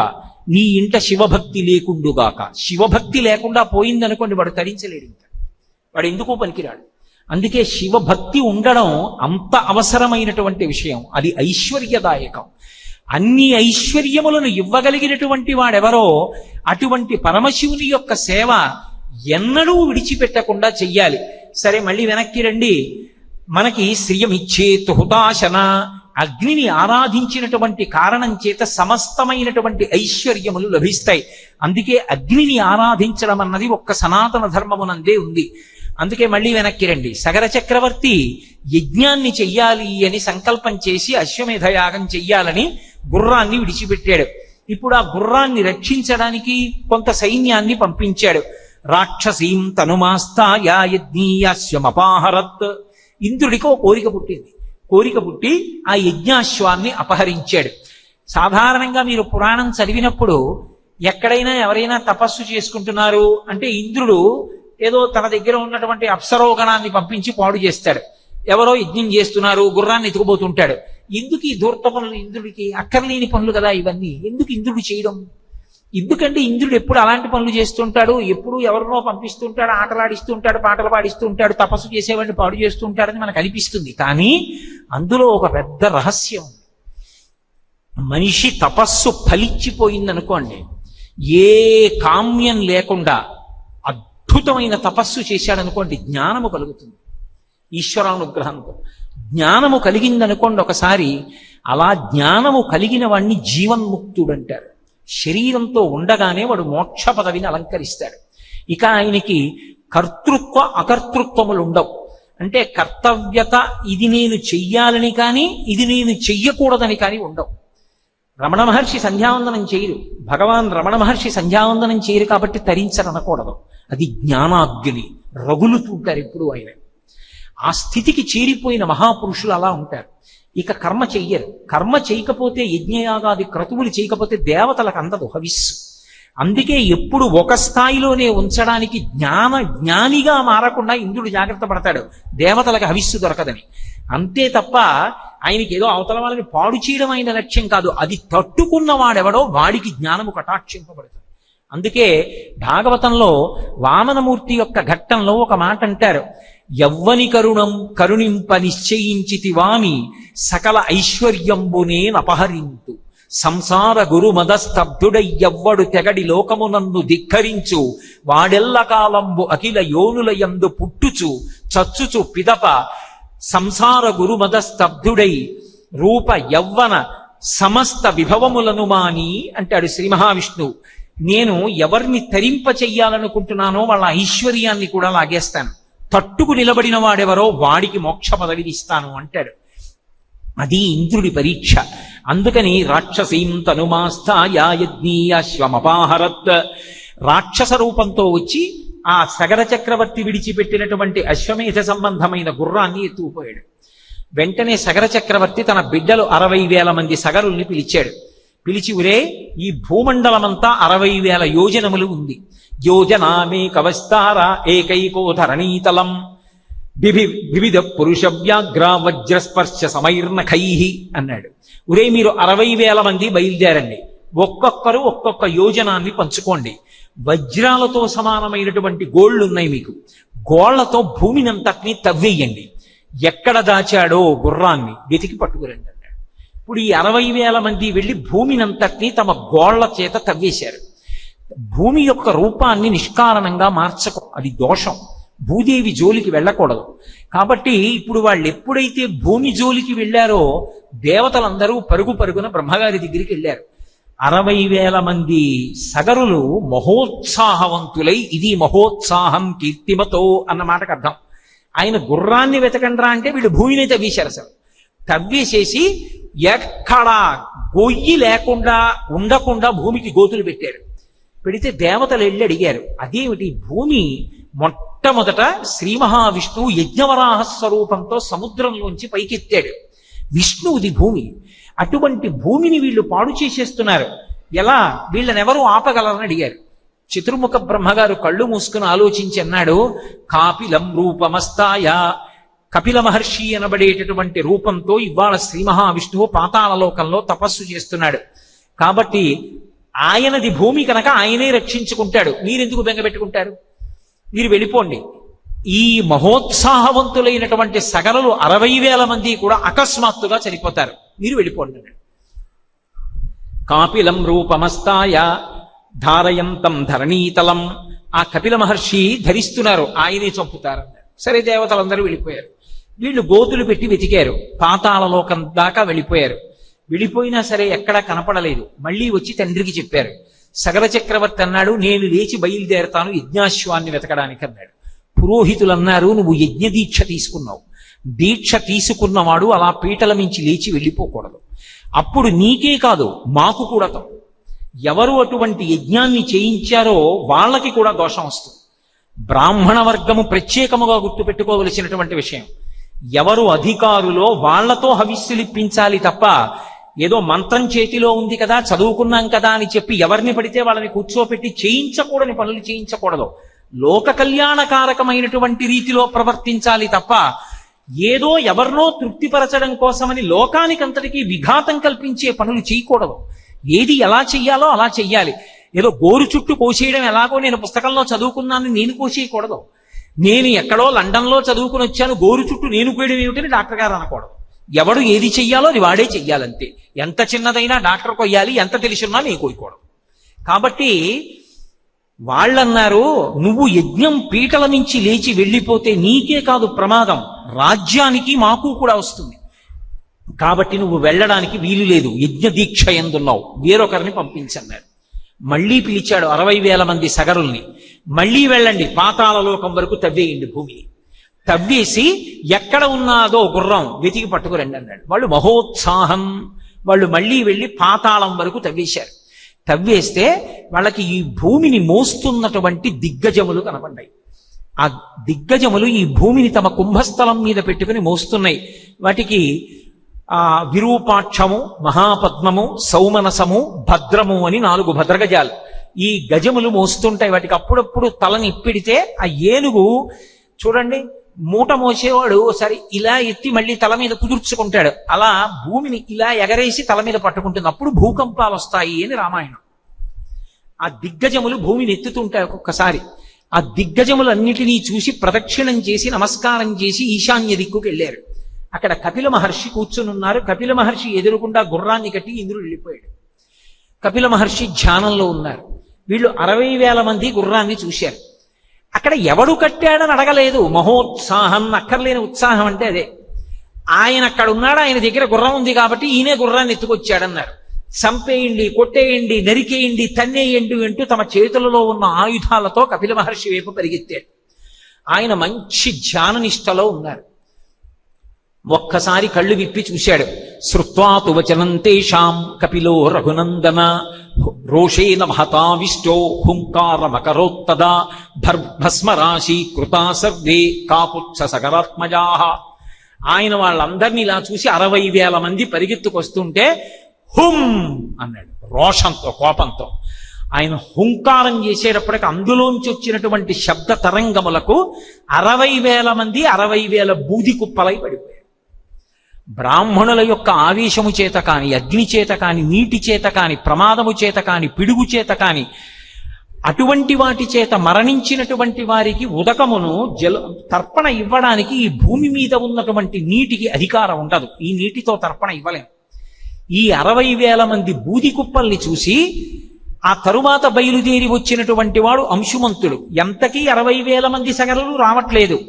నీ ఇంట శివభక్తి లేకుండుగాక. శివభక్తి లేకుండా పోయిందనుకోండి వాడు తరించలేడు, ఇంకా వాడు ఎందుకు పనికిరాడు. అందుకే శివభక్తి ఉండడం అంత అవసరమైనటువంటి విషయం, అది ఐశ్వర్యదాయకం. అన్ని ఐశ్వర్యములను ఇవ్వగలిగినటువంటి వాడెవరో అటువంటి పరమశివుని యొక్క సేవ ఎన్నడూ విడిచిపెట్టకుండా చెయ్యాలి. సరే, మళ్ళీ వెనక్కి రండి. మనకి శ్రియమిచ్చేత్ హుతాశన, అగ్నిని ఆరాధించినటువంటి కారణం చేత సమస్తమైనటువంటి ఐశ్వర్యములు లభిస్తాయి. అందుకే అగ్నిని ఆరాధించడం అన్నది ఒక్క సనాతన ధర్మమునందే ఉంది. అందుకే మళ్ళీ వెనక్కి రండి. సగర చక్రవర్తి యజ్ఞాన్ని చెయ్యాలి అని సంకల్పం చేసి అశ్వమేధయాగం చెయ్యాలని గుర్రాన్ని విడిచిపెట్టాడు. ఇప్పుడు ఆ గుర్రాన్ని రక్షించడానికి కొంత సైన్యాన్ని పంపించాడు. రాక్షసీం తనుమాస్తాయ యజ్ఞీయాశ్వమపాహరత్. ఇంద్రుడికి ఓ కోరిక పుట్టి ఆ యజ్ఞాశ్వాన్ని అపహరించాడు. సాధారణంగా మీరు పురాణం చదివినప్పుడు ఎక్కడైనా ఎవరైనా తపస్సు చేసుకుంటున్నారు అంటే ఇంద్రుడు ఏదో తన దగ్గర ఉన్నటువంటి అప్సరోగణాన్ని పంపించి పాడు చేస్తాడు. ఎవరో యజ్ఞం చేస్తున్నారు, గుర్రాన్ని ఎత్తుకుపోతుంటాడు. ఎందుకు ఈ ధూర్త పనులు ఇంద్రుడికి? అక్కర్లేని పనులు కదా ఇవన్నీ, ఎందుకు ఇంద్రుడు చేయడం? ఎందుకంటే ఇంద్రుడు ఎప్పుడు అలాంటి పనులు చేస్తుంటాడు, ఎప్పుడు ఎవరినో పంపిస్తుంటాడు, ఆటలాడిస్తూ ఉంటాడు, పాటలు పాడిస్తూ ఉంటాడు, తపస్సు చేసేవాడిని పాడు చేస్తూ ఉంటాడని మనకు అనిపిస్తుంది. కానీ అందులో ఒక పెద్ద రహస్యం ఉంది. మనిషి తపస్సు ఫలించిపోయిందనుకోండి, ఏ కామ్యం లేకుండా అద్భుతమైన తపస్సు చేశాడనుకోండి, జ్ఞానము కలుగుతుంది ఈశ్వరానుగ్రహంతో. జ్ఞానము కలిగిందనుకోండి ఒకసారి, అలా జ్ఞానము కలిగిన వాడిని జీవన్ముక్తుడు అంటారు. శరీరంతో ఉండగానే వాడు మోక్ష పదవిని అలంకరిస్తాడు. ఇక ఆయనకి కర్తృత్వ అకర్తృత్వములు ఉండవు. అంటే కర్తవ్యత, ఇది నేను చెయ్యాలని కానీ ఇది నేను చెయ్యకూడదని కానీ ఉండవు. రమణ మహర్షి సంధ్యావందనం చేయరు, భగవాన్ రమణ మహర్షి సంధ్యావందనం చేయరు కాబట్టి తరించరనకూడదు. అది జ్ఞానాగ్ని, రగులుతుంటారు ఎప్పుడు ఆయన. ఆ స్థితికి చేరిపోయిన మహాపురుషులు అలా ఉంటారు. ఇక కర్మ చెయ్యరు. కర్మ చేయకపోతే, యజ్ఞయాగాది క్రతువులు చేయకపోతే దేవతలకు అందదు హవిస్సు. అందుకే ఎప్పుడు ఒక స్థాయిలోనే ఉంచడానికి జ్ఞానిగా మారకుండా ఇంద్రుడు జాగ్రత్త పడతాడు, దేవతలకు హవిస్సు దొరకదని. అంతే తప్ప ఆయనకి ఏదో అవతల వాళ్ళని పాడు చేయడం ఆయన లక్ష్యం కాదు. అది తట్టుకున్నవాడెవడో వాడికి జ్ఞానము కటాక్షింపబడుతుంది. అందుకే భాగవతంలో వామనమూర్తి యొక్క ఘట్టంలో ఒక మాట అంటారు, యవ్వని కరుణింప నిశ్చయించితివాని సకల ఐశ్వర్యంబునే నపహరింతు సంసార గురు మదస్తబ్దుడయ్యవ్వడు తెగడి లోకమునన్ను ధిక్కరించు వాడెల్ల కాలంబు అఖిల యోనులయందు పుట్టుచు చచ్చుచు పిదప సంసార గురు మదస్తబ్దుడై రూప యవ్వన సమస్త విభవములను మాని అంటాడు శ్రీ మహావిష్ణువు. నేను ఎవరిని తరింప చెయ్యాలనుకుంటున్నానో వాళ్ళ ఐశ్వర్యాన్ని కూడా లాగేస్తాను, తట్టుకు నిలబడిన వాడెవరో వాడికి మోక్ష పదవిని ఇస్తాను అంటాడు. అది ఇంద్రుడి పరీక్ష. అందుకని రాక్షసీం తనుమాస్థాయజ్ఞీయశ్వమపాహరత్, రాక్షస రూపంతో వచ్చి ఆ సగర చక్రవర్తి విడిచిపెట్టినటువంటి అశ్వమేధ సంబంధమైన గుర్రాన్ని ఎత్తుకుపోయాడు. వెంటనే సగర చక్రవర్తి తన బిడ్డలు 60,000 మంది సగరుల్ని పిలిచాడు. పిలిచి, ఉరే, ఈ భూమండలమంతా 60,000 యోజనములు ఉంది. యోజనామే కవస్తార ఏకైకో ధరణీతలం వివిధ పురుష వ్యాఘ్ర వజ్రస్పర్శ సమైర్నఖై అన్నాడు. ఉరే, మీరు 60,000 మంది బయలుదేరండి, ఒక్కొక్కరు ఒక్కొక్క యోజనాన్ని పంచుకోండి. వజ్రాలతో సమానమైనటువంటి గోళ్లున్నాయి మీకు, గోళ్లతో భూమినంతటినీ తవ్వేయండి. ఎక్కడ దాచాడో గుర్రాన్ని వెతికి పట్టుకురండి అన్నాడు. ఇప్పుడు ఈ 60,000 మంది వెళ్ళి భూమినంతటినీ తమ గోళ్ల చేత తవ్వేశారు. భూమి యొక్క రూపాన్ని నిష్కారణంగా మార్చకు, అది దోషం. భూదేవి జోలికి వెళ్ళకూడదు. కాబట్టి ఇప్పుడు వాళ్ళు ఎప్పుడైతే భూమి జోలికి వెళ్ళారో దేవతలందరూ పరుగున బ్రహ్మగారి దగ్గరికి వెళ్ళారు. 60,000 మంది సగరులు మహోత్సాహవంతులై, ఇది మహోత్సాహం కీర్తిమతో అన్న మాటకు అర్థం. ఆయన గుర్రాన్ని వెతకండ్రా అంటే వీళ్ళు భూమిని తవ్వేశారు. అసలు తవ్వేసేసి ఎక్కడా గొయ్యి లేకుండా ఉండకుండా భూమికి గోతులు పెట్టారు. పెడితే దేవతలు వెళ్ళి అడిగారు, అదేమిటి భూమి? మొట్టమొదట శ్రీ మహావిష్ణువు యజ్ఞవరాహ స్వరూపంతో సముద్రంలోంచి పైకెత్తాడు. విష్ణువుది భూమి. అటువంటి భూమిని వీళ్ళు పాడు చేసేస్తున్నారు, ఎలా? వీళ్ళనెవరూ ఆపగలరని అడిగారు. చతుర్ముఖ బ్రహ్మగారు కళ్ళు మూసుకుని ఆలోచించి అన్నాడు, కాపిలం రూపమస్తాయ, కపిల మహర్షి అనబడేటటువంటి రూపంతో ఇవాళ శ్రీ మహావిష్ణువు పాతాళలోకంలో తపస్సు చేస్తున్నాడు. కాబట్టి ఆయనది భూమి కనుక ఆయనే రక్షించుకుంటాడు, మీరెందుకు బెంగపెట్టుకుంటారు? మీరు వెళ్ళిపోండి. ఈ మహోత్సాహవంతులైనటువంటి సగరులు 60,000 మంది కూడా అకస్మాత్తుగా చనిపోతారు, మీరు వెళ్ళిపోండి అన్నాడు. కాపిలం రూపమస్తాయ ధారయంతం ధరణీతలం, ఆ కపిల మహర్షి ధరిస్తున్నారు, ఆయనే చంపుతారన్నారు. సరే, దేవతలందరూ వెళ్ళిపోయారు. వీళ్ళు గోతులు పెట్టి వెతికారు, పాతాళలోకం దాకా వెళ్ళిపోయారు. వెళ్ళిపోయినా సరే ఎక్కడా కనపడలేదు. మళ్ళీ వచ్చి తండ్రికి చెప్పారు. సగర చక్రవర్తి అన్నాడు, నేను లేచి బయలుదేరతాను యజ్ఞాశ్వాన్ని వెతకడానికి అన్నాడు. పురోహితులు అన్నారు, నువ్వు యజ్ఞ దీక్ష తీసుకున్నావు, దీక్ష తీసుకున్నవాడు అలా పీటల మించి లేచి వెళ్ళిపోకూడదు. అప్పుడు నీకే కాదు మాకు కూడా తప్పు. ఎవరు అటువంటి యజ్ఞాన్ని చేయించారో వాళ్ళకి కూడా దోషం వస్తుంది. బ్రాహ్మణ వర్గము ప్రత్యేకముగా గుర్తుపెట్టుకోవలసినటువంటి విషయం. ఎవరు అధికారులో వాళ్లతో హవిస్సులిప్పించాలి తప్ప ఏదో మంత్రం చేతిలో ఉంది కదా, చదువుకున్నాం కదా అని చెప్పి ఎవరిని పడితే వాళ్ళని కూర్చోపెట్టి చేయించకూడని పనులు చేయించకూడదు. లోక కళ్యాణకారకమైనటువంటి రీతిలో ప్రవర్తించాలి తప్ప ఏదో ఎవరినో తృప్తిపరచడం కోసమని లోకానికంతటికీ విఘాతం కల్పించే పనులు చేయకూడదు. ఏది ఎలా చెయ్యాలో అలా చెయ్యాలి. ఏదో గోరు చుట్టూ కోసేయడం ఎలాగో నేను పుస్తకంలో చదువుకున్నాను నేను కోసేయకూడదు. నేను ఎక్కడో లండన్లో చదువుకుని వచ్చాను గోరు చుట్టూ నేను కోయడం ఏమిటని డాక్టర్ గారు అనకూడదు. ఎవడు ఏది చెయ్యాలో అది వాడే చెయ్యాలంతే. ఎంత చిన్నదైనా డాక్టర్ కొయ్యాలి, ఎంత తెలిసిన్నా నేను కోయకూడదు. కాబట్టి వాళ్ళన్నారు, నువ్వు యజ్ఞం పీటల నుంచి లేచి వెళ్ళిపోతే నీకే కాదు ప్రమాదం, రాజ్యానికి మాకు కూడా వస్తుంది. కాబట్టి నువ్వు వెళ్ళడానికి వీలు లేదు, యజ్ఞ దీక్ష ఎందున్నావు, వేరొకరిని పంపించన్నారు. మళ్లీ పిలిచాడు 60,000 మంది సగరుల్ని. మళ్లీ వెళ్ళండి, పాతాళలోకం వరకు తవ్వేయండి భూమిని. తవ్వేసి ఎక్కడ ఉన్నాదో గుర్రం వెతికి పట్టుకురండి అన్నాడు. వాళ్ళు మహోత్సాహం, వాళ్ళు మళ్లీ వెళ్ళి పాతాళం వరకు తవ్వేశారు. తవ్వేస్తే వాళ్ళకి ఈ భూమిని మోస్తున్నటువంటి దిగ్గజములు కనపడ్డాయి. ఆ దిగ్గజములు ఈ భూమిని తమ కుంభస్థలం మీద పెట్టుకుని మోస్తున్నాయి. వాటికి విరూపాక్షము, మహాపద్మము, సౌమనసము, భద్రము అని 4 భద్రగజాలు ఈ గజములు మోస్తుంటాయి. వాటికి అప్పుడప్పుడు తలని ఇప్పిడితే ఆ ఏనుగు చూడండి, మూట మోసేవాడు సరే ఇలా ఎత్తి మళ్ళీ తల మీద కుదుర్చుకుంటాడు, అలా భూమిని ఇలా ఎగరేసి తల మీద పట్టుకుంటుంది. అప్పుడు భూకంపాలు వస్తాయి అని రామాయణం. ఆ దిగ్గజములు భూమిని ఎత్తుతుంటాయి ఒక్కొక్కసారి. ఆ దిగ్గజములన్నిటినీ చూసి ప్రదక్షిణం చేసి నమస్కారం చేసి ఈశాన్య దిక్కుకు వెళ్ళారు. అక్కడ కపిల మహర్షి కూర్చునున్నారు. కపిల మహర్షి ఎదురుకుండా గుర్రాన్ని కట్టి ఇంద్రుడు వెళ్ళిపోయాడు. కపిల మహర్షి ధ్యానంలో ఉన్నారు. వీళ్ళు 60,000 మంది గుర్రాన్ని చూశారు. అక్కడ ఎవడు కట్టాడని అడగలేదు. మహోత్సాహం, అక్కర్లేని ఉత్సాహం అంటే అదే. ఆయన అక్కడ ఉన్నాడు, ఆయన దగ్గర గుర్రం ఉంది కాబట్టి ఈయనే గుర్రాన్ని ఎత్తుకొచ్చాడన్నారు. చంపేయండి, కొట్టేయండి, నరికేయండి, తన్నేయండి అంటూ తమ చేతులలో ఉన్న ఆయుధాలతో కపిల మహర్షి వైపు పరిగెత్తాడు. ఆయన మంచి ధ్యాననిష్టలో ఉన్నారు. ఒక్కసారి కళ్ళు విప్పి చూశాడు. శ్రుత్వాతు వచనం తేషాం కపిలో రఘునందన రోషేన మహతావిష్టో హుంకారమకరోత్తదా భస్మరాశి కృతా సర్వే కాపుత్స సగరాత్మజా. ఆయన వాళ్ళందరినీ ఇలా చూసి 60,000 మంది పరిగెత్తుకొస్తుంటే హుం అన్నాడు రోషంతో, కోపంతో. ఆయన హుంకారం చేసేటప్పటికి అందులోంచి వచ్చినటువంటి శబ్ద తరంగములకు 60,000 మంది 60,000 బూది కుప్పలై పడిపోయారు. బ్రాహ్మణుల యొక్క ఆవేశము చేత కాని, అగ్ని చేత కాని, నీటి చేత కాని, ప్రమాదము చేత కాని, పిడుగు చేత కాని, అటువంటి వాటి చేత మరణించినటువంటి వారికి ఉదకమును తర్పణ ఇవ్వడానికి ఈ భూమి మీద ఉన్నటువంటి నీటికి అధికారం ఉండదు. ఈ నీటితో తర్పణ ఇవ్వలేం. ఈ 60,000 మంది బూది కుప్పల్ని చూసి ఆ తరువాత బయలుదేరి వచ్చినటువంటి వాడు అంశుమంతుడు. ఎంతకీ 60,000 మంది సగరులు రావట్లేదు.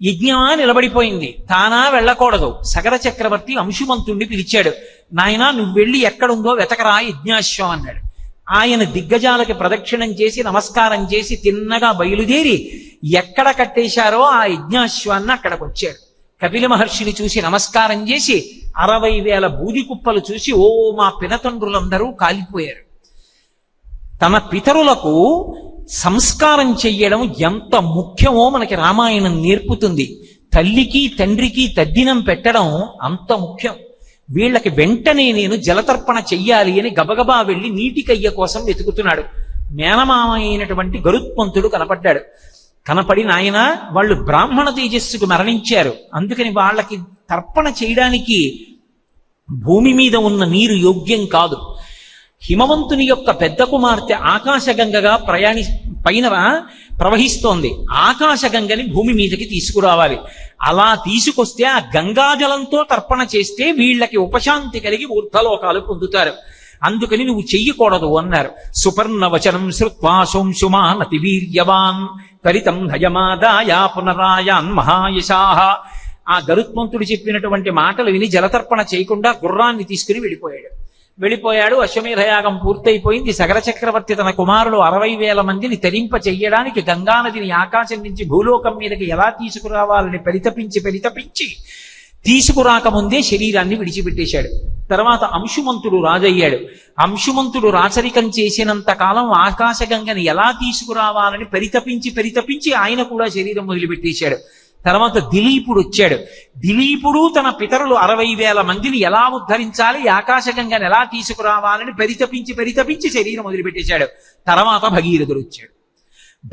యజ్ఞమా నిలబడిపోయింది, తానా వెళ్ళకూడదు. సగర చక్రవర్తి అంశుమంతుణ్ణి పిలిచాడు. నాయనా, నువ్వు వెళ్ళి ఎక్కడుందో వెతకరా యజ్ఞాశ్వం అన్నాడు. ఆయన దిగ్గజాలకి ప్రదక్షిణం చేసి నమస్కారం చేసి తిన్నగా బయలుదేరి ఎక్కడ కట్టేశారో ఆ యజ్ఞాశ్వాన్ని అక్కడికి వచ్చాడు. కపిల మహర్షిని చూసి నమస్కారం చేసి 60,000 బూది కుప్పలు చూసి ఓ మా పినతండ్రులందరూ కాలిపోయారు. తన పితరులకు సంస్కారం చెయ్యడం ఎంత ముఖ్యమో మనకి రామాయణం నేర్పుతుంది. తల్లికి తండ్రికి తద్దినం పెట్టడం అంత ముఖ్యం. వీళ్ళకి వెంటనే నేను జలతర్పణ చెయ్యాలి అని గబగబా వెళ్ళి నీటికయ్య కోసం వెతుకుతున్నాడు. మేనమామ అయినటువంటి గరుత్మంతుడు కనపడ్డాడు. కనపడి, నాయన వాళ్ళు బ్రాహ్మణ తేజస్సుకు మరణించారు, అందుకని వాళ్ళకి తర్పణ చేయడానికి భూమి మీద ఉన్న నీరు యోగ్యం కాదు. హిమవంతుని యొక్క పెద్ద కుమార్తె ఆకాశగంగగా పైన ప్రవహిస్తోంది. ఆకాశగంగని భూమి మీదకి తీసుకురావాలి. అలా తీసుకొస్తే ఆ గంగాజలంతో తర్పణ చేస్తే వీళ్ళకి ఉపశాంతి కలిగి ఊర్ధ్వలోకాలు పొందుతారు. అందుకని నువ్వు చెయ్యకూడదు అన్నారు. సుపర్ణ వచనం శ్రుత్వా సోంశుమాన్ అతి వీర్యవాన్ త్వరితం హయమాదాయ పునరాయాన్ మహాయశాః. ఆ గరుత్మంతుడు చెప్పినటువంటి మాటలు విని జలతర్పణ చేయకుండా గుర్రాన్ని తీసుకుని వెళ్ళిపోయాడు. అశ్వమేధయాగం పూర్తయిపోయింది. సగర చక్రవర్తి తన కుమారులు 60,000 మందిని తరింప చెయ్యడానికి గంగానదిని ఆకాశం నుంచి భూలోకం మీదకి ఎలా తీసుకురావాలని పరితపించి తీసుకురాకముందే శరీరాన్ని విడిచిపెట్టేశాడు. తర్వాత అంశుమంతుడు రాజయ్యాడు. అంశుమంతుడు రాచరికం చేసినంత కాలం ఆకాశగంగని ఎలా తీసుకురావాలని పరితపించి ఆయన కూడా శరీరం వదిలిపెట్టేశాడు. తర్వాత దిలీపుడు వచ్చాడు. దిలీపుడు తన పితరులు 60,000 మందిని ఎలా ఉద్ధరించాలి, ఆకాశగంగని ఎలా తీసుకురావాలని పరితపించి శరీరం వదిలిపెట్టేశాడు. తర్వాత భగీరథుడు వచ్చాడు.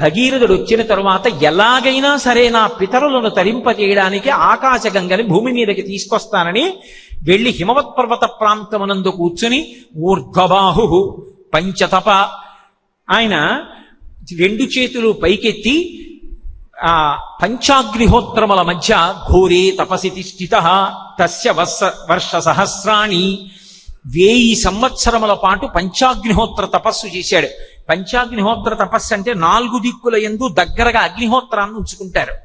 భగీరథుడు వచ్చిన తరువాత ఎలాగైనా సరే నా పితరులను తరింపజేయడానికి ఆకాశగంగని భూమి మీదకి తీసుకొస్తానని వెళ్లి హిమవత్ పర్వత ప్రాంతమునందు కూర్చుని ఊర్ధ్వబాహు పంచతప ఆయన రెండు చేతులు పైకెత్తి ఆ పంచాగ్నిహోత్రముల మధ్య ఘోరే తపసి తిష్ఠిత తస్య వర్ష సహస్రాణి 1000 సంవత్సరముల పాటు పంచాగ్నిహోత్ర తపస్సు చేశాడు. పంచాగ్నిహోత్ర తపస్సు అంటే 4 దిక్కుల యందు దగ్గరగా అగ్నిహోత్రాన్ని ఉంచుకుంటారు.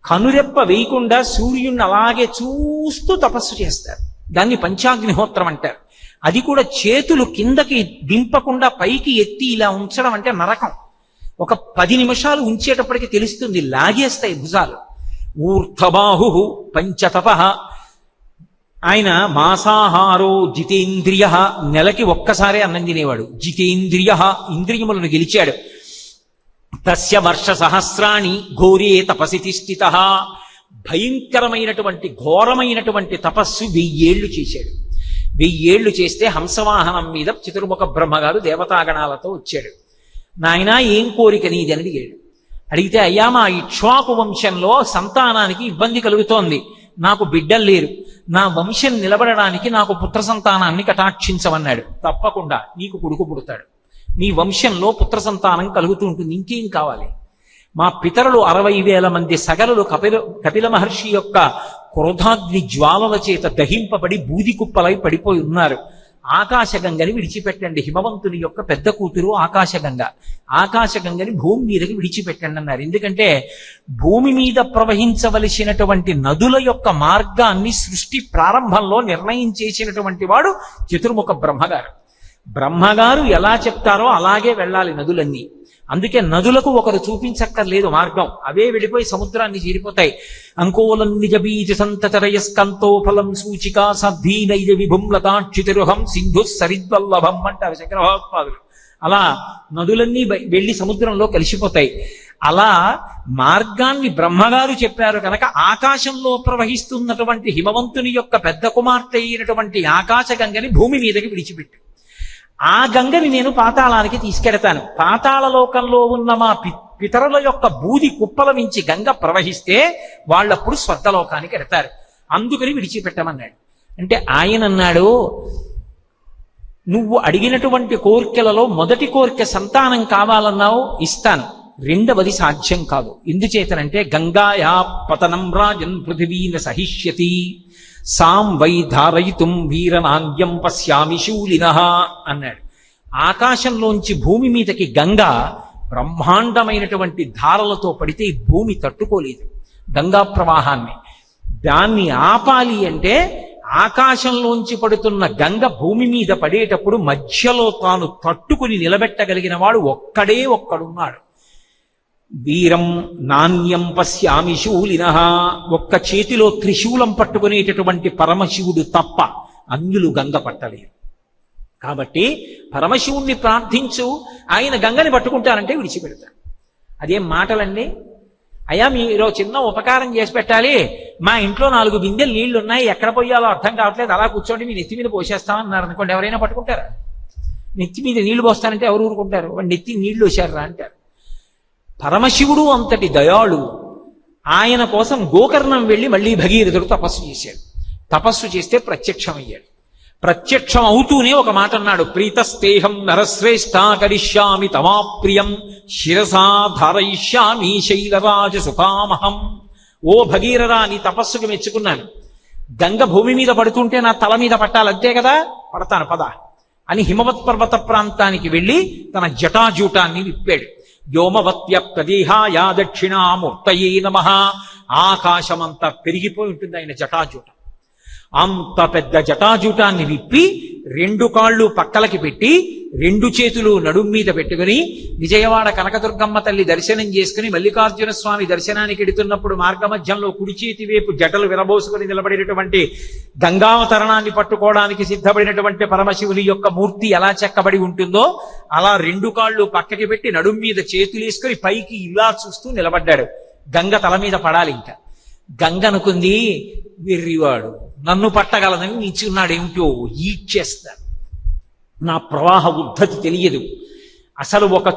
కనురెప్ప వేయకుండా సూర్యుడిని అలాగే చూస్తూ తపస్సు చేస్తారు. దాన్ని పంచాగ్నిహోత్రం అంటారు. అది కూడా చేతులు కిందకి దింపకుండా పైకి ఎత్తి ఇలా ఉంచడం అంటే నరకం. ఒక 10 నిమిషాలు ఉంచేటప్పటికి తెలుస్తుంది, లాగేస్తాయి భుజాలు. ఊర్ధబాహు పంచతప, ఆయన మాసాహారో జితేంద్రియ, నెలకి ఒక్కసారే అన్నం తినేవాడు. జితేంద్రియ, ఇంద్రియములను గెలిచాడు. తస్య వర్ష సహస్రాణి ఘోరే తపసి తిష్ఠిత, భయంకరమైనటువంటి ఘోరమైనటువంటి తపస్సు 1000 ఏళ్లు చేశాడు. 1000 ఏళ్లు చేస్తే హంసవాహనం మీద చతుర్ముఖ బ్రహ్మగారు దేవతాగణాలతో వచ్చాడు. నాయన ఏం కోరిక నీది అని అడిగాడు. అడిగితే అయ్యా మా ఇక్ష్వాకు వంశంలో సంతానానికి ఇబ్బంది కలుగుతోంది, నాకు బిడ్డలు లేరు, నా వంశం నిలబడడానికి నాకు పుత్ర సంతానాన్ని కటాక్షించమన్నాడు. తప్పకుండా నీకు కొడుకు పుడతాడు, నీ వంశంలో పుత్ర సంతానం కలుగుతూ ఉంటుంది, ఇంకేం కావాలి. మా పితరులు 60,000 మంది సగరులు కపిల మహర్షి యొక్క క్రోధాగ్ని జ్వాలల చేత దహింపబడి బూది కుప్పలై పడిపోయి ఉన్నారు. ఆకాశగంగని విడిచిపెట్టండి, హిమవంతుని యొక్క పెద్ద కూతురు ఆకాశగంగ, ఆకాశగంగని భూమి మీదకి విడిచిపెట్టండి అన్నారు. ఎందుకంటే భూమి మీద ప్రవహించవలసినటువంటి నదుల యొక్క మార్గాన్ని సృష్టి ప్రారంభంలో నిర్ణయం చేసినటువంటి వాడు చతుర్ముఖ బ్రహ్మగారు. బ్రహ్మగారు ఎలా చెప్తారో అలాగే వెళ్ళాలి నదులన్నీ. అందుకే నదులకు ఒకరు చూపించక్కర్లేదు మార్గం, అవే వెళ్ళిపోయి సముద్రాన్ని చేరిపోతాయి. అంకోలం నిజ బీజ సంతతరయస్కంతో ఫలం సూచికా సద్ధీ నైజ విభుంలతాక్షితిరుహం సింధు సరిద్వల్లభం అంటారు శంకర భగవత్పాదులు. అలా నదులన్నీ వెళ్ళి సముద్రంలో కలిసిపోతాయి. అలా మార్గాన్ని బ్రహ్మగారు చెప్పారు కనుక ఆకాశంలో ప్రవహిస్తున్నటువంటి హిమవంతుని యొక్క పెద్ద కుమార్తె అయినటువంటి ఆకాశగంగని భూమి మీదకి విడిచిపెట్టు. ఆ గంగని నేను పాతాళానికి తీసుకెడతాను. పాతాళ లోకంలో ఉన్న మా పితరుల యొక్క బూది కుప్పల నుంచి గంగ ప్రవహిస్తే వాళ్ళప్పుడు స్వర్గలోకానికి ఎడతారు, అందుకని విడిచిపెట్టమన్నాడు. అంటే ఆయన అన్నాడు, నువ్వు అడిగినటువంటి కోరికలలో మొదటి కోరిక సంతానం కావాలన్నావు, ఇస్తాను. రెండవది సాధ్యం కాదు. ఎందుచేతనంటే గంగాయా పతనం రాజన్ పృథివీన సహిష్యతి సాం వై ధారయితుం వీరనాంగ్యం పశ్యామి శూలినః అన్నాడు. ఆకాశంలోంచి భూమి మీదకి గంగ బ్రహ్మాండమైనటువంటి ధారలతో పడితే ఈ భూమి తట్టుకోలేదు గంగా ప్రవాహాన్ని. దాన్ని ఆపాలి అంటే ఆకాశంలోంచి పడుతున్న గంగ భూమి మీద పడేటప్పుడు మధ్యలో తాను తట్టుకుని నిలబెట్టగలిగిన వాడు ఒక్కడున్నాడు. వీరం నాణ్యం పశ్యామి శూలినః, ఒక్క చేతిలో త్రిశూలం పట్టుకునేటటువంటి పరమశివుడు తప్ప అన్యులు గంగ పట్టలేరు. కాబట్టి పరమశివుణ్ణి ప్రార్థించు, ఆయన గంగని పట్టుకుంటారంటే విడిచిపెడతారు. అదేం మాటలండి. అయ్యా మీరు చిన్న ఉపకారం చేసి పెట్టాలి, మా ఇంట్లో 4 బిందెలు నీళ్లు ఉన్నాయి, ఎక్కడ పోయాలో అర్థం కావట్లేదు, అలా కూర్చోండి మీ నెత్తి మీద పోసేస్తామన్నారు అనుకోండి, ఎవరైనా పట్టుకుంటారా? నెత్తి మీద నీళ్లు పోస్తానంటే ఎవరు ఊరుకుంటారు? వాడు నెత్తి నీళ్లు వచ్చారా అంటారు. పరమశివుడు అంతటి దయాళు. ఆయన కోసం గోకర్ణం వెళ్ళి మళ్ళీ భగీరథుడు తపస్సు చేశాడు. తపస్సు చేస్తే ప్రత్యక్షమయ్యాడు. ప్రత్యక్షం అవుతూనే ఒక మాట అన్నాడు, ప్రీతస్తేహం నరశ్రేష్ఠ కరిష్యామి తమాప్రియం శిరసా ధారయిష్యామి శైలరాజ సుఖామహం. ఓ భగీరథా, నీ తపస్సుకు మెచ్చుకున్నాను. గంగ భూమి మీద పడుతుంటే నా తల మీద పట్టాలి, అంతే కదా, పడతాను పద అని హిమవత్ పర్వత ప్రాంతానికి వెళ్ళి తన జటాజూటాన్ని విప్పాడు. వ్యోమవత్య ప్రదేహాయ దక్షిణామూర్తయే నమః. ఆకాశమంతా పెరిగిపోయి ఉంటుంది ఆయన జటాజూటం. అంత పెద్ద జటాజూటాన్ని విప్పి 2 కాళ్ళు పక్కలకి పెట్టి 2 చేతులు నడుం మీద పెట్టుకుని విజయవాడ కనకదుర్గమ్మ తల్లి దర్శనం చేసుకుని మల్లికార్జున స్వామి దర్శనానికి ఎడుతున్నప్పుడు మార్గమధ్యంలో కుడి చేతి వైపు జటలు విరబోసుకుని నిలబడినటువంటి గంగావతరణాన్ని పట్టుకోవడానికి సిద్ధపడినటువంటి పరమశివుని యొక్క మూర్తి ఎలా చెక్కబడి ఉంటుందో అలా 2 కాళ్ళు పక్కకి పెట్టి నడుం మీద చేతులేసుకుని పైకి ఇలా చూస్తూ నిలబడ్డాడు. గంగ తల మీద పడాలి. ఇంకా గంగ అనుకుంది, వెర్రివాడు నన్ను పట్టగలదని నిల్చున్నాడేమిటో, ఈడ్చేస్తాడు, నా ప్రవాహ ఉద్ధతి తెలియదు, అసలు ఒక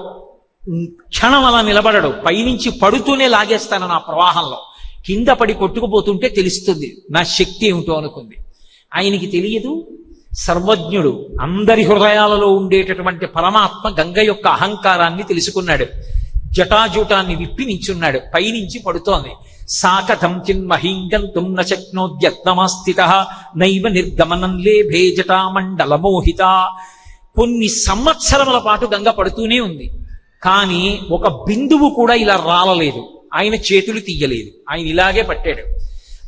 క్షణం అలా నిలబడడు, పైనుంచి పడుతూనే లాగేస్తాను నా ప్రవాహంలో, కింద పడి కొట్టుకుపోతుంటే తెలుస్తుంది నా శక్తి ఏమిటో అనుకుంది. ఆయనకి తెలియదు సర్వజ్ఞుడు, అందరి హృదయాలలో ఉండేటటువంటి పరమాత్మ గంగ యొక్క అహంకారాన్ని తెలుసుకున్నాడు. జటాజూటాన్ని విప్పి నించున్నాడు. పైనుంచి పడుతోంది. సాకథం చిన్మహీంగంతుం న శక్నోద్యత్నమాస్థిత నైవ నిర్గమనం లేభే జటామండలమోహిత. కొన్ని సంవత్సరముల పాటు గంగ పడుతూనే ఉంది. కానీ ఒక బిందువు కూడా ఇలా రాలలేదు. ఆయన చేతులు తీయలేదు. ఆయన ఇలాగే పట్టాడు.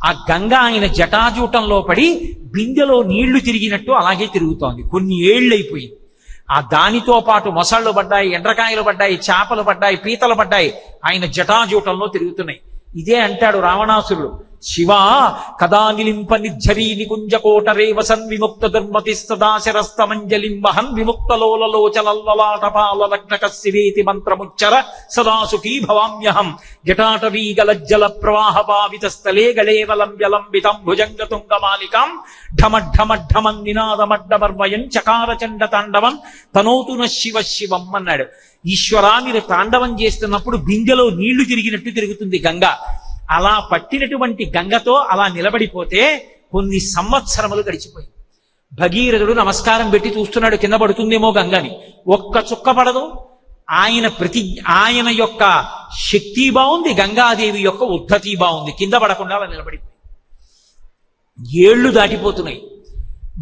ఆ గంగ ఆయన జటాజూటంలో పడి బిందెలో నీళ్లు తిరిగినట్టు అలాగే తిరుగుతోంది. కొన్ని ఏళ్ళైపోయింది. ఆ దానితో పాటు మొసళ్ళు పడ్డాయి, ఎండ్రకాయలు పడ్డాయి, చేపలు పడ్డాయి, పీతలు పడ్డాయి. ఆయన జటాజూటంలో తిరుగుతున్నాయి. ఇదే అంటాడు రావణాసురుడు, శివా కదా నిలింప నిర్ఝరీ నికుంజకోటరేవ సన్విముక్త దుర్మతిస్తదాశరస్తమంజలిం వహన్ విముక్తలోలలోచలల్లలాటపాలగ్నకశివేతి మంత్రముచ్చర సదా సుఖీ భవామ్యహం జటాటవీగలజ్జల ప్రవాహ పావితస్థలే గళేవలంబ్యలంబితం భుజంగతుంగమాలికాం ఢమఢమఢమం నినాదమడ్డమర్వయం చకార చండ తాండవం తనోతున శివ శివం అన్నాడు. ఈశ్వరా, మీరు తాండవం చేస్తున్నప్పుడు బిందెలో నీళ్లు తిరిగినట్టు తిరుగుతుంది గంగ. అలా పట్టినటువంటి గంగతో అలా నిలబడిపోతే కొన్ని సంవత్సరములు గడిచిపోయింది. భగీరథుడు నమస్కారం పెట్టి చూస్తున్నాడు, కింద పడుతుందేమో గంగని. ఒక్క చుక్క పడదు. ఆయన యొక్క శక్తి బాగుంది, గంగాదేవి యొక్క ఉద్ధతి బాగుంది. కింద పడకుండా అలా నిలబడిపోయింది. ఏళ్లు దాటిపోతున్నాయి.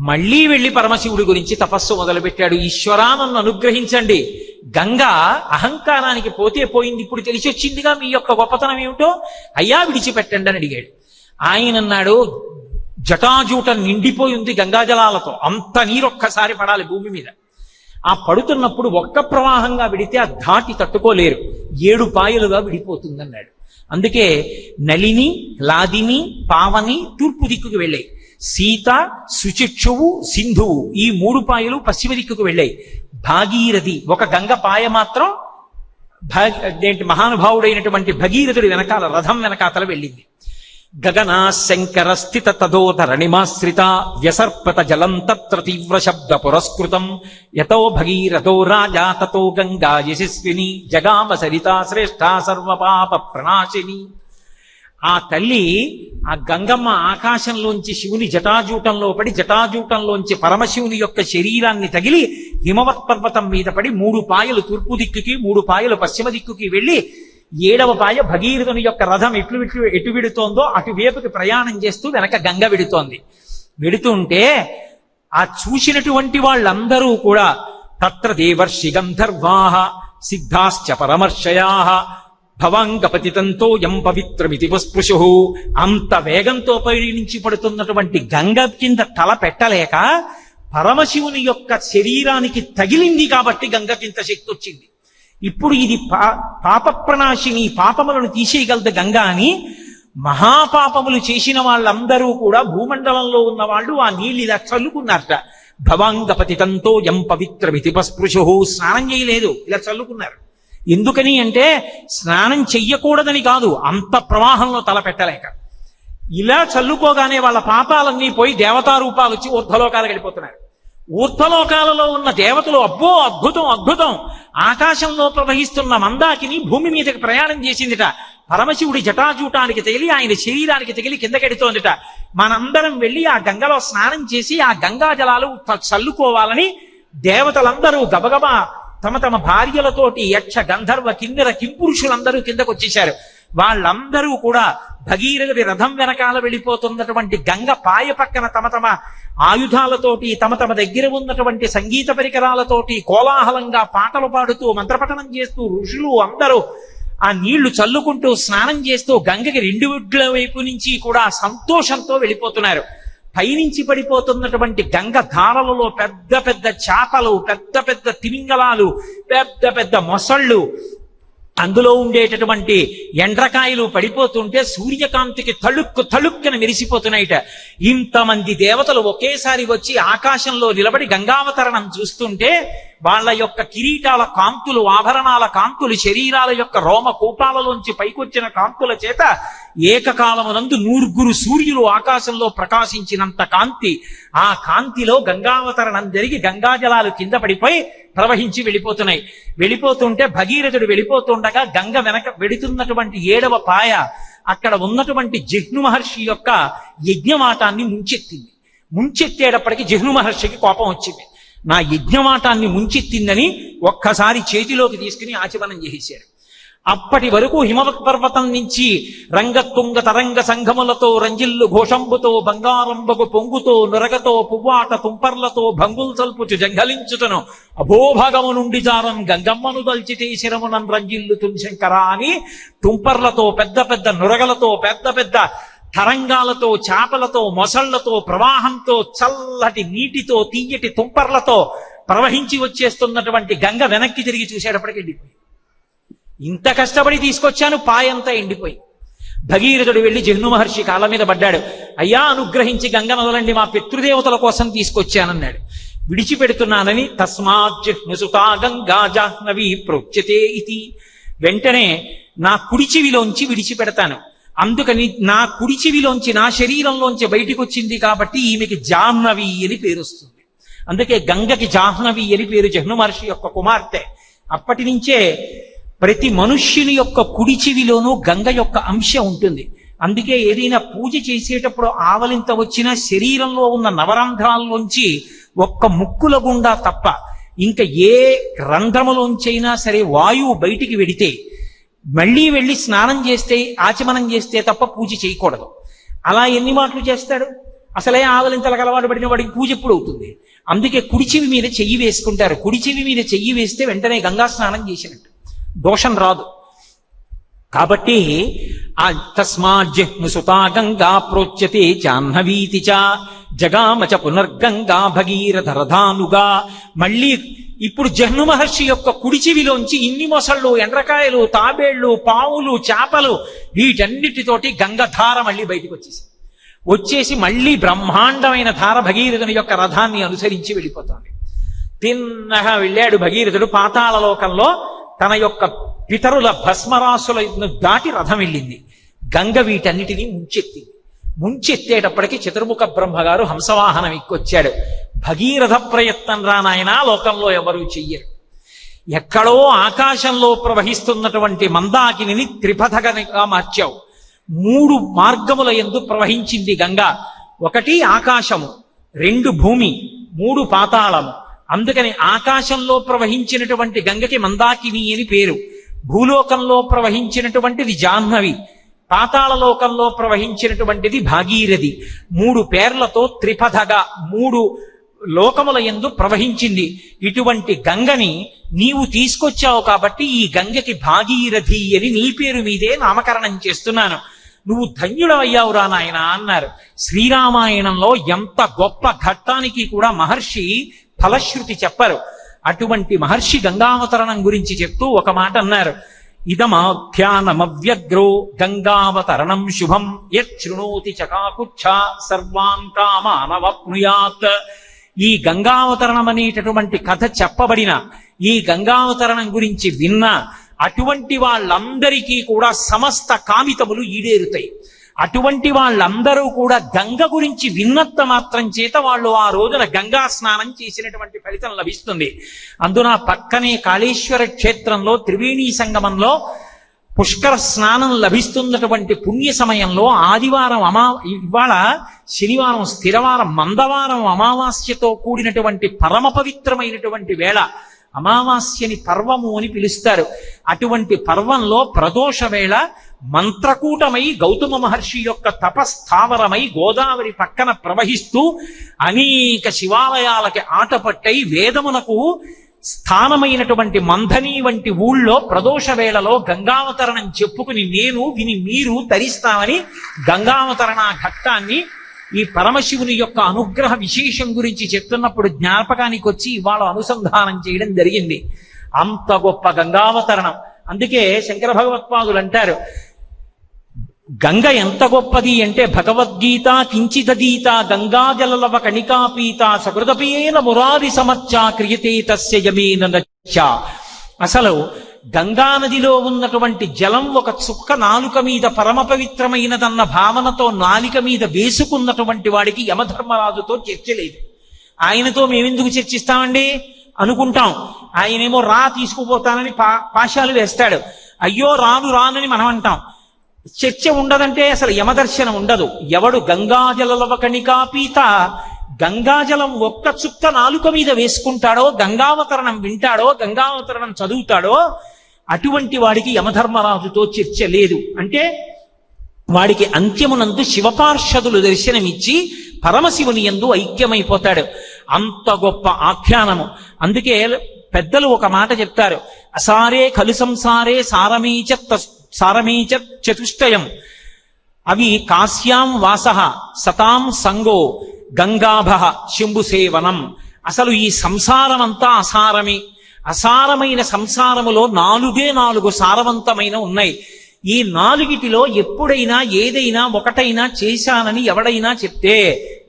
మళ్లీ వెళ్లి పరమశివుడి గురించి తపస్సు మొదలుపెట్టాడు. ఈశ్వరా, నన్ను అనుగ్రహించండి. గంగ అహంకారానికి పోతే పోయింది, ఇప్పుడు తెలిసి వచ్చిందిగా మీ యొక్క గొప్పతనం ఏమిటో, అయ్యా విడిచిపెట్టండి అని అడిగాడు. ఆయన అన్నాడు, జటాజూటం నిండిపోయి ఉంది గంగాజలాలతో, అంత నీరొక్కసారి పడాలి భూమి మీద. ఆ పడుతున్నప్పుడు ఒక్క ప్రవాహంగా విడితే ఆ ధాటి తట్టుకోలేరు, 7 పాయలుగా విడిపోతుందన్నాడు. అందుకే నలిని, లాదిని, పావని తూర్పు దిక్కుకు వెళ్ళాయి. సీత, సుచిక్షువు, సింధువు ఈ 3 పాయలు పశ్చిమ దిక్కుకు వెళ్ళాయి. భాగీరథి ఒక గంగ పాయ మాత్రం మహానుభావుడైనటువంటి భగీరథుడి వెనకాల రథం వెనకాతల వెళ్ళింది. గగనా శంకర స్థిత తదోధరణిమాశ్రిత వ్యసర్పత జలం తత్ర తీవ్ర శబ్ద పురస్కృతం యతో భగీరథో రాజా తతో గంగా యశస్విని జగామ సరితా శ్రేష్ఠ సర్వపాప ప్రణాశిని. ఆ తల్లి, ఆ గంగమ్మ ఆకాశంలోంచి శివుని జటాజూటంలో పడి, జటాజూటంలోంచి పరమశివుని యొక్క శరీరాన్ని తగిలి హిమవత్ పర్వతం మీద పడి 3 పాయలు తూర్పు దిక్కుకి, 3 పాయలు పశ్చిమ దిక్కుకి వెళ్ళి 7వ పాయ భగీరథుని యొక్క రథం ఎటు విడుతోందో అటువైపుకి ప్రయాణం చేస్తూ వెనక గంగ విడుతోంది. విడుతుంటే ఆ చూసినటువంటి వాళ్ళందరూ కూడా తత్ర దేవర్షి గంధర్వాః సిద్ధాశ్చ పరమర్షయాః భవాంగపతితంతో యం పవిత్రమితి స్పృశు. అంత వేగంతో పైనుంచి పడుతున్నటువంటి గంగ కింద తల పెట్టలేక పరమశివుని యొక్క శరీరానికి తగిలింది కాబట్టి గంగకింత శక్తి వచ్చింది. ఇప్పుడు ఇది పాప ప్రణాశిని, పాపములను తీసేయగలదు గంగ అని మహాపాపములు చేసిన వాళ్ళందరూ కూడా భూమండలంలో ఉన్న వాళ్ళు ఆ నీళ్ళు ఇలా చల్లుకున్నారట. భవాంగపతితంతో యం పవిత్రమితి స్పృశు. స్నానం చేయలేదు, ఇలా చల్లుకున్నారు. ఎందుకని అంటే స్నానం చెయ్యకూడదని కాదు, అంత ప్రవాహంలో తల పెట్టలేక. ఇలా చల్లుకోగానే వాళ్ళ పాపాలన్నీ పోయి దేవతా రూపాలు వచ్చి ఊర్ధ్వలోకాలకు వెళ్ళిపోతున్నారు. ఊర్ధ్వలోకాలలో ఉన్న దేవతలు అబ్బో అద్భుతం అద్భుతం, ఆకాశంలో ప్రవహిస్తున్న మందాకిని భూమి మీదకి ప్రయాణం చేసిందిట. పరమశివుడి జటాజూటానికి తగిలి ఆయన శరీరానికి తగిలి కిందకెడుతోందిట. మనందరం వెళ్ళి ఆ గంగలో స్నానం చేసి ఆ గంగా జలాలు చల్లుకోవాలని దేవతలందరూ గబగబా తమ తమ భార్యలతోటి యక్ష గంధర్వ కిన్నెర కింపురుషులందరూ కిందకు వచ్చేశారు. వాళ్ళందరూ కూడా భగీరథుడి రథం వెనకాల వెళ్ళిపోతున్నటువంటి గంగ పాయ పక్కన తమ తమ ఆయుధాలతోటి, తమ తమ దగ్గర ఉన్నటువంటి సంగీత పరికరాలతోటి కోలాహలంగా పాటలు పాడుతూ మంత్రపఠనం చేస్తూ ఋషులు అందరూ ఆ నీళ్లు చల్లుకుంటూ స్నానం చేస్తూ గంగకి 2 ఒడ్ల వైపు నుంచి కూడా సంతోషంతో వెళ్ళిపోతున్నారు. పైనుంచి పడిపోతున్నటువంటి గంగ ధారలలో పెద్ద పెద్ద చేపలు, పెద్ద పెద్ద తిమింగలాలు, పెద్ద పెద్ద మొసళ్ళు, అందులో ఉండేటటువంటి ఎండ్రకాయలు పడిపోతుంటే సూర్యకాంతికి తళుక్కున మెరిసిపోతున్నాయిట. ఇంతమంది దేవతలు ఒకేసారి వచ్చి ఆకాశంలో నిలబడి గంగావతరణం చూస్తుంటే వాళ్ళ యొక్క కిరీటాల కాంతులు, ఆభరణాల కాంతులు, శరీరాల యొక్క రోమ కూపాలలోంచి పైకొచ్చిన కాంతుల చేత ఏకకాలమునందు 100 సూర్యులు ఆకాశంలో ప్రకాశించినంత కాంతి. ఆ కాంతిలో గంగావతరణం జరిగి గంగాజలాలు కింద పడిపోయి ప్రవహించి వెళ్ళిపోతున్నాయి. వెళ్ళిపోతుంటే భగీరథుడు వెళ్ళిపోతుండగా గంగ వెనక వెడుతున్నటువంటి 7వ పాయ అక్కడ ఉన్నటువంటి జిహ్ను మహర్షి యొక్క యజ్ఞవాటాన్ని ముంచెత్తింది. ముంచెత్తేటప్పటికి జహ్ను మహర్షికి కోపం వచ్చింది. నా యజ్ఞవాటాన్ని ముంచెత్తిందని ఒక్కసారి చేతిలోకి తీసుకుని ఆచమనం చేసేశాడు. అప్పటి వరకు హిమవత్ పర్వతం నుంచి రంగతుంగ తరంగ సంఘములతో రంజిల్లు ఘోషంబుతో బంగారంబగు పొంగుతో నురగతో పువ్వాట తుంపర్లతో భంగుల్ సల్పుచు జంఘలించుతను అభోభాగము నుండి జారం గంగమ్మను దల్చితే శిరమునం రంజిల్లు తుంశంకరా అని తుంపర్లతో పెద్ద పెద్ద నురగలతో పెద్ద పెద్ద తరంగాలతో చేపలతో మొసళ్లతో ప్రవాహంతో చల్లటి నీటితో తీయటి తుంపర్లతో ప్రవహించి వచ్చేస్తున్నటువంటి గంగ వెనక్కి తిరిగి చూసేటప్పటికి ఎండిపోయి, ఇంత కష్టపడి తీసుకొచ్చాను పాయంతా ఎండిపోయి. భగీరథుడు వెళ్లి జహ్ను మహర్షి కాళ్ళ మీద పడ్డాడు. అయ్యా అనుగ్రహించి గంగ నదలండి, మా పితృదేవతల కోసం తీసుకొచ్చానన్నాడు. విడిచిపెడుతున్నానని తస్మాజ్జహ్నుసుతా గంగా జాహ్నవి ప్రోచ్యతే ఇతి, వెంటనే నా కుడిచివిలోంచి విడిచిపెడతాను, అందుకని నా కుడిచివిలోంచి నా శరీరంలోంచి బయటికి వచ్చింది కాబట్టి ఈమెకి జాహ్నవి అని పేరు వస్తుంది. అందుకే గంగకి జాహ్నవి అని పేరు, జహ్ను మహర్షి యొక్క కుమార్తె. అప్పటి నుంచే ప్రతి మనుష్యుని యొక్క కుడి చెవిలోనూ గంగ యొక్క అంశ ఉంటుంది. అందుకే ఏదైనా పూజ చేసేటప్పుడు ఆవలింత వచ్చినా శరీరంలో ఉన్న నవరంధ్రాల్లోంచి ఒక్క ముక్కుల గుండా తప్ప ఇంకా ఏ రంధ్రములోంచైనా సరే వాయువు బయటికి వెడితే మళ్ళీ వెళ్ళి స్నానం చేస్తే ఆచమనం చేస్తే తప్ప పూజ చేయకూడదు. అలా ఎన్ని మాటలు చేస్తాడు? అసలే ఆవలింతలకు అలవాటు పడిన వాడికి పూజ ఎప్పుడు అవుతుంది? అందుకే కుడి చెవి మీద చెయ్యి వేసుకుంటారు. కుడి చెవి మీద చెయ్యి వేస్తే వెంటనే గంగా స్నానం చేసినట్టు, దోషం రాదు. కాబట్టి ఆ తస్మాజ్జహ్నుసుతా గంగా ప్రోచ్యతే జాహ్నవీతి చ జగామచ పునర్గంగా భగీరథరథానుగా. మళ్ళీ ఇప్పుడు జహ్ను మహర్షి యొక్క కుడి చెవిలోంచి ఇన్ని మొసళ్ళు, ఎండ్రకాయలు, తాబేళ్లు, పావులు, చేపలు వీటన్నిటితోటి గంగధార మళ్ళీ బయటకు వచ్చేసి మళ్ళీ బ్రహ్మాండమైన ధార భగీరథుని యొక్క రథాన్ని అనుసరించి వెళ్ళిపోతుంది. తిన్నగా వెళ్ళాడు భగీరథుడు. పాతాళలోకంలో తన యొక్క పితరుల భస్మరాసులను దాటి రథం వెళ్ళింది. గంగ వీటన్నిటినీ ముంచెత్తింది. ముంచెత్తేటప్పటికి చతుర్ముఖ బ్రహ్మగారు హంసవాహనం ఎక్కొచ్చాడు. భగీరథ ప్రయత్నం రానాయన లోకంలో ఎవరూ చెయ్యరు. ఎక్కడో ఆకాశంలో ప్రవహిస్తున్నటువంటి మందాకిని త్రిపథగనిగా మార్చావు. 3 మార్గముల యందు ప్రవహించింది గంగ. 1 ఆకాశము, 2 భూమి, 3 పాతాళము. అందుకని ఆకాశంలో ప్రవహించినటువంటి గంగకి మందాకిని అని పేరు. భూలోకంలో ప్రవహించినటువంటిది జాహ్నవి, పాతాళలోకంలో ప్రవహించినటువంటిది భాగీరథి. 3 పేర్లతో త్రిపథగా 3 లోకముల యందు ప్రవహించింది. ఇటువంటి గంగని నీవు తీసుకొచ్చావు కాబట్టి ఈ గంగకి భాగీరథి అని నీ పేరు మీదే నామకరణం చేస్తున్నాను. నువ్వు ధన్యుడవయ్యావురా నాయన అన్నారు. శ్రీరామాయణంలో ఎంత గొప్ప ఘట్టానికి కూడా మహర్షి ఫలశ్రుతి చెప్పరు. అటువంటి మహర్షి గంగావతరణం గురించి చెప్తూ ఒక మాట అన్నారు. ఇదమాఖ్యానమవ్యగ్రో గంగావతరణం శుభం యశృణోతి చకాకుచ్ఛ సర్వాన్ కామానవప్నుయాత్. ఈ గంగావతరణం అనేటటువంటి కథ చెప్పబడిన ఈ గంగావతరణం గురించి విన్న అటువంటి వాళ్ళందరికీ కూడా సమస్త కామితములు ఈడేరుతాయి. అటువంటి వాళ్ళందరూ కూడా గంగ గురించి విన్నత్త మాత్రం చేత వాళ్ళు ఆ రోజున గంగా స్నానం చేసినటువంటి ఫలితం లభిస్తుంది. అందున పక్కనే కాళేశ్వర క్షేత్రంలో త్రివేణీ సంగమంలో పుష్కర స్నానం లభిస్తున్నటువంటి పుణ్య సమయంలో ఆదివారం ఇవాళ శనివారం స్థిరవారం మందవారం అమావాస్యతో కూడినటువంటి పరమ పవిత్రమైనటువంటి వేళ అమావాస్యని పర్వము అని పిలుస్తారు. అటువంటి పర్వంలో ప్రదోష వేళ మంత్రకూటమై గౌతమ మహర్షి యొక్క తపస్థావరమై గోదావరి పక్కన ప్రవహిస్తూ అనేక శివాలయాలకి ఆటపట్టై వేదమునకు స్థానమైనటువంటి మంథని వంటి ఊళ్ళో ప్రదోష వేళలో గంగావతరణం చెప్పుకుని నేను విని మీరు తరిస్తామని గంగావతరణ ఘట్టాన్ని ఈ పరమశివుని యొక్క అనుగ్రహ విశేషం గురించి చెప్తున్నప్పుడు జ్ఞాపకానికి వచ్చి ఇవాళ అనుసంధానం చేయడం జరిగింది. అంత గొప్ప గంగావతరణం. అందుకే శంకర భగవత్పాదులు అంటారు, గంగ ఎంత గొప్పది అంటే భగవద్గీత కించిదీత గంగాజలలవ కణికాపీత సకృతపేన మురారి సమర్చా క్రియతే తస్య యమేన నచ్చ. అసలు గంగానదిలో ఉన్నటువంటి జలం ఒక చుక్క నాలుక మీద పరమ పవిత్రమైనదన్న భావనతో నాలిక మీద వేసుకున్నటువంటి వాడికి యమధర్మరాజుతో చర్చ లేదు. ఆయనతో మేమెందుకు చర్చిస్తామండి అనుకుంటాం. ఆయనేమో రా తీసుకుపోతానని పాశాలు వేస్తాడు. అయ్యో రాను రానని మనం అంటాం. చర్చ ఉండదంటే అసలు యమదర్శనం ఉండదు. ఎవడు గంగాజలలవ కణికాపీత గంగాజలం ఒక్క చుక్క నాలుక మీద వేసుకుంటాడో, గంగావతరణం వింటాడో, గంగావతరణం చదువుతాడో, అటువంటి వాడికి యమధర్మరాజుతో చర్చ లేదు. అంటే వాడికి అంత్యమునందు శివపార్షదులు దర్శనమిచ్చి పరమశివుని యందు ఐక్యమైపోతాడు. అంత గొప్ప ఆఖ్యానము. అందుకే పెద్దలు ఒక మాట చెప్తారు, అసారే ఖలు సంసారే సారమీచ చతుష్టయం అవి కాశ్యాం వాసః సతాం సంగో గంగాభ శంభు సేవనం. అసలు ఈ సంసారం అంతా అసారమే. అసారమైన సంసారములో 4 సారవంతమైన ఉన్నాయి. ఈ 4 ఎప్పుడైనా ఏదైనా ఒకటైనా చేశానని ఎవడైనా చెప్తే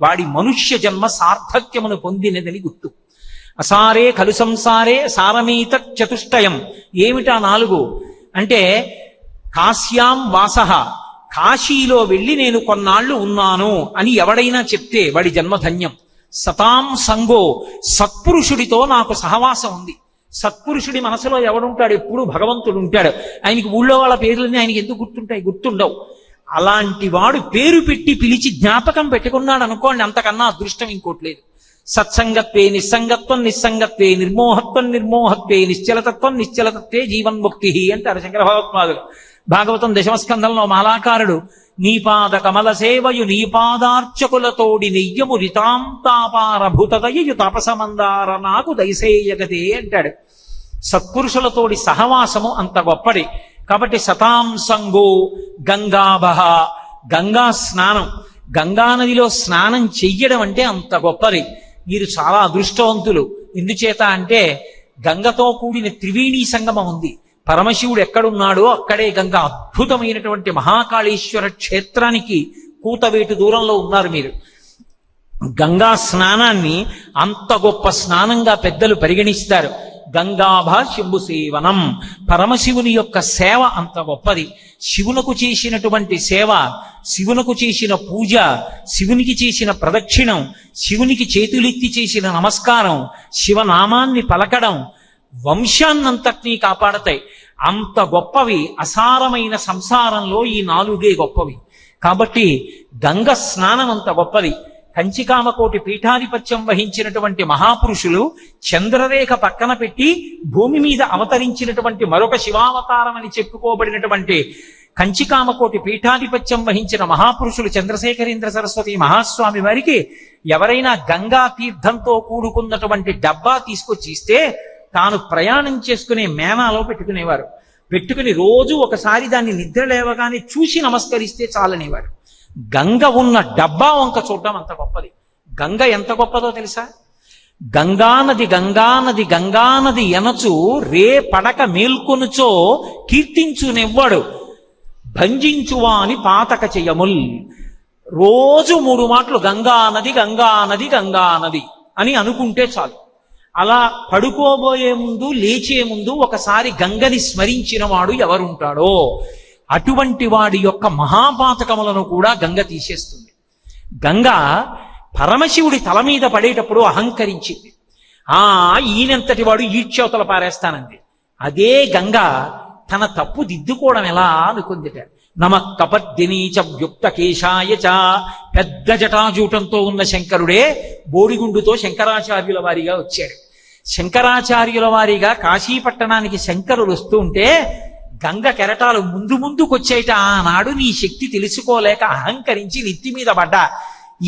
వాడి మనుష్య జన్మ సార్థక్యమును పొందినదని గుర్తు. అసారే ఖలు సంసారే సారమీత చతుష్టయం. ఏమిటా 4 అంటే కాశ్యాం వాసః, కాశీలో వెళ్ళి నేను కొన్నాళ్ళు ఉన్నాను అని ఎవడైనా చెప్తే వాడి జన్మధన్యం. సతాం సంగో, సత్పురుషుడితో నాకు సహవాసం ఉంది. సత్పురుషుడి మనసులో ఎవడుంటాడు? ఎప్పుడు భగవంతుడు ఉంటాడు. ఆయనకి ఊళ్ళో వాళ్ళ పేర్లన్నీ ఆయనకి ఎందుకు గుర్తుంటాయి? గుర్తుండవు. అలాంటి వాడు పేరు పెట్టి పిలిచి జ్ఞాపకం పెట్టుకున్నాడు అనుకోండి, అంతకన్నా అదృష్టం ఇంకోటి లేదు. సత్సంగత్వే నిస్సంగత్వం నిస్సంగత్వే నిర్మోహత్వం నిర్మోహత్వే నిశ్చలతత్వం నిశ్చలతత్వే జీవన్ముక్తి అంటారు శంకర భగవత్పాదులు. భాగవతం 10వ స్కంధంలో మాలాకారుడు నీపాద కమల సేవయు నీపాదార్చకులతోడి నెయ్యము రితాంతాపారభూతదయు తాపసమందార నాకు దయసేయగదే అంటాడు. సత్పురుషులతోడి సహవాసము అంత గొప్పది. కాబట్టి సతాం సంగో గంగాభః, గంగా స్నానం, గంగానదిలో స్నానం చెయ్యడం అంటే అంత గొప్పది. మీరు చాలా అదృష్టవంతులు. ఎందుచేత అంటే గంగతో కూడిన త్రివేణీ సంగమం ఉంది. పరమశివుడు ఎక్కడున్నాడో అక్కడే గంగ. అద్భుతమైనటువంటి మహాకాళేశ్వర క్షేత్రానికి కూతవేటు దూరంలో ఉన్నారు మీరు. గంగా స్నానాన్ని అంత గొప్ప స్నానంగా పెద్దలు పరిగణిస్తారు. గంగాభ శంభు సేవనం, పరమశివుని యొక్క సేవ అంత గొప్పది. శివునకు చేసినటువంటి సేవ, శివునకు చేసిన పూజ, శివునికి చేసిన ప్రదక్షిణం, శివునికి చేతులెత్తి చేసిన నమస్కారం, శివనామాన్ని పలకడం వంశాన్నంతటినీ కాపాడతాయి. అంత గొప్పవి. అసారమైన సంసారంలో ఈ 4 గొప్పవి. కాబట్టి గంగ స్నానం అంత గొప్పది. కంచికామకోటి పీఠాధిపత్యం వహించినటువంటి మహాపురుషులు చంద్రరేఖ పక్కన పెట్టి భూమి మీద అవతరించినటువంటి మరొక శివావతారం అని చెప్పుకోబడినటువంటి కంచికామకోటి పీఠాధిపత్యం వహించిన మహాపురుషులు చంద్రశేఖరేంద్ర సరస్వతి మహాస్వామి వారికి ఎవరైనా గంగా తీర్థంతో కూడుకున్నటువంటి డబ్బా తీసుకొచ్చి ఇస్తే తాను ప్రయాణం చేసుకునే మేనాలో పెట్టుకునేవారు. పెట్టుకుని రోజు ఒకసారి దాన్ని నిద్ర లేవగానే చూసి నమస్కరిస్తే చాలనేవారు. గంగ ఉన్న డబ్బా వంక చూడడం అంత గొప్పది. గంగ ఎంత గొప్పదో తెలుసా? గంగానది గంగానది గంగానది ఎనచు రే పడక మేల్కొనుచో కీర్తించునెవ్వడు భంజించువా అని పాతక చెయ్యముల్. రోజు 3 మాటలు గంగానది గంగానది గంగానది అని అనుకుంటే చాలు. అలా పడుకోబోయే ముందు లేచే ముందు ఒకసారి గంగని స్మరించిన వాడు ఎవరుంటాడో అటువంటి వాడి యొక్క మహాపాతకములను కూడా గంగ తీసేస్తుంది. గంగ పరమశివుడి తల మీద పడేటప్పుడు అహంకరించింది. ఈయనంతటి వాడు ఈడ్చవతల పారేస్తానంది. అదే గంగ తన తప్పు దిద్దుకోవడం ఎలా అనుకుందిట. నమ కపర్దినీచ వ్యుక్త కేశాయ చ, పెద్ద జటాజూటంతో ఉన్న శంకరుడే బోడిగుండుతో శంకరాచార్యుల వారిగా వచ్చాడు. శంకరాచార్యుల వారిగా కాశీపట్టణానికి శంకరులు వస్తూ ఉంటే గంగ కెరటాలు ముందుకొచ్చేట. ఆనాడు నీ శక్తి తెలుసుకోలేక అహంకరించి నెత్తి మీద పడ్డా,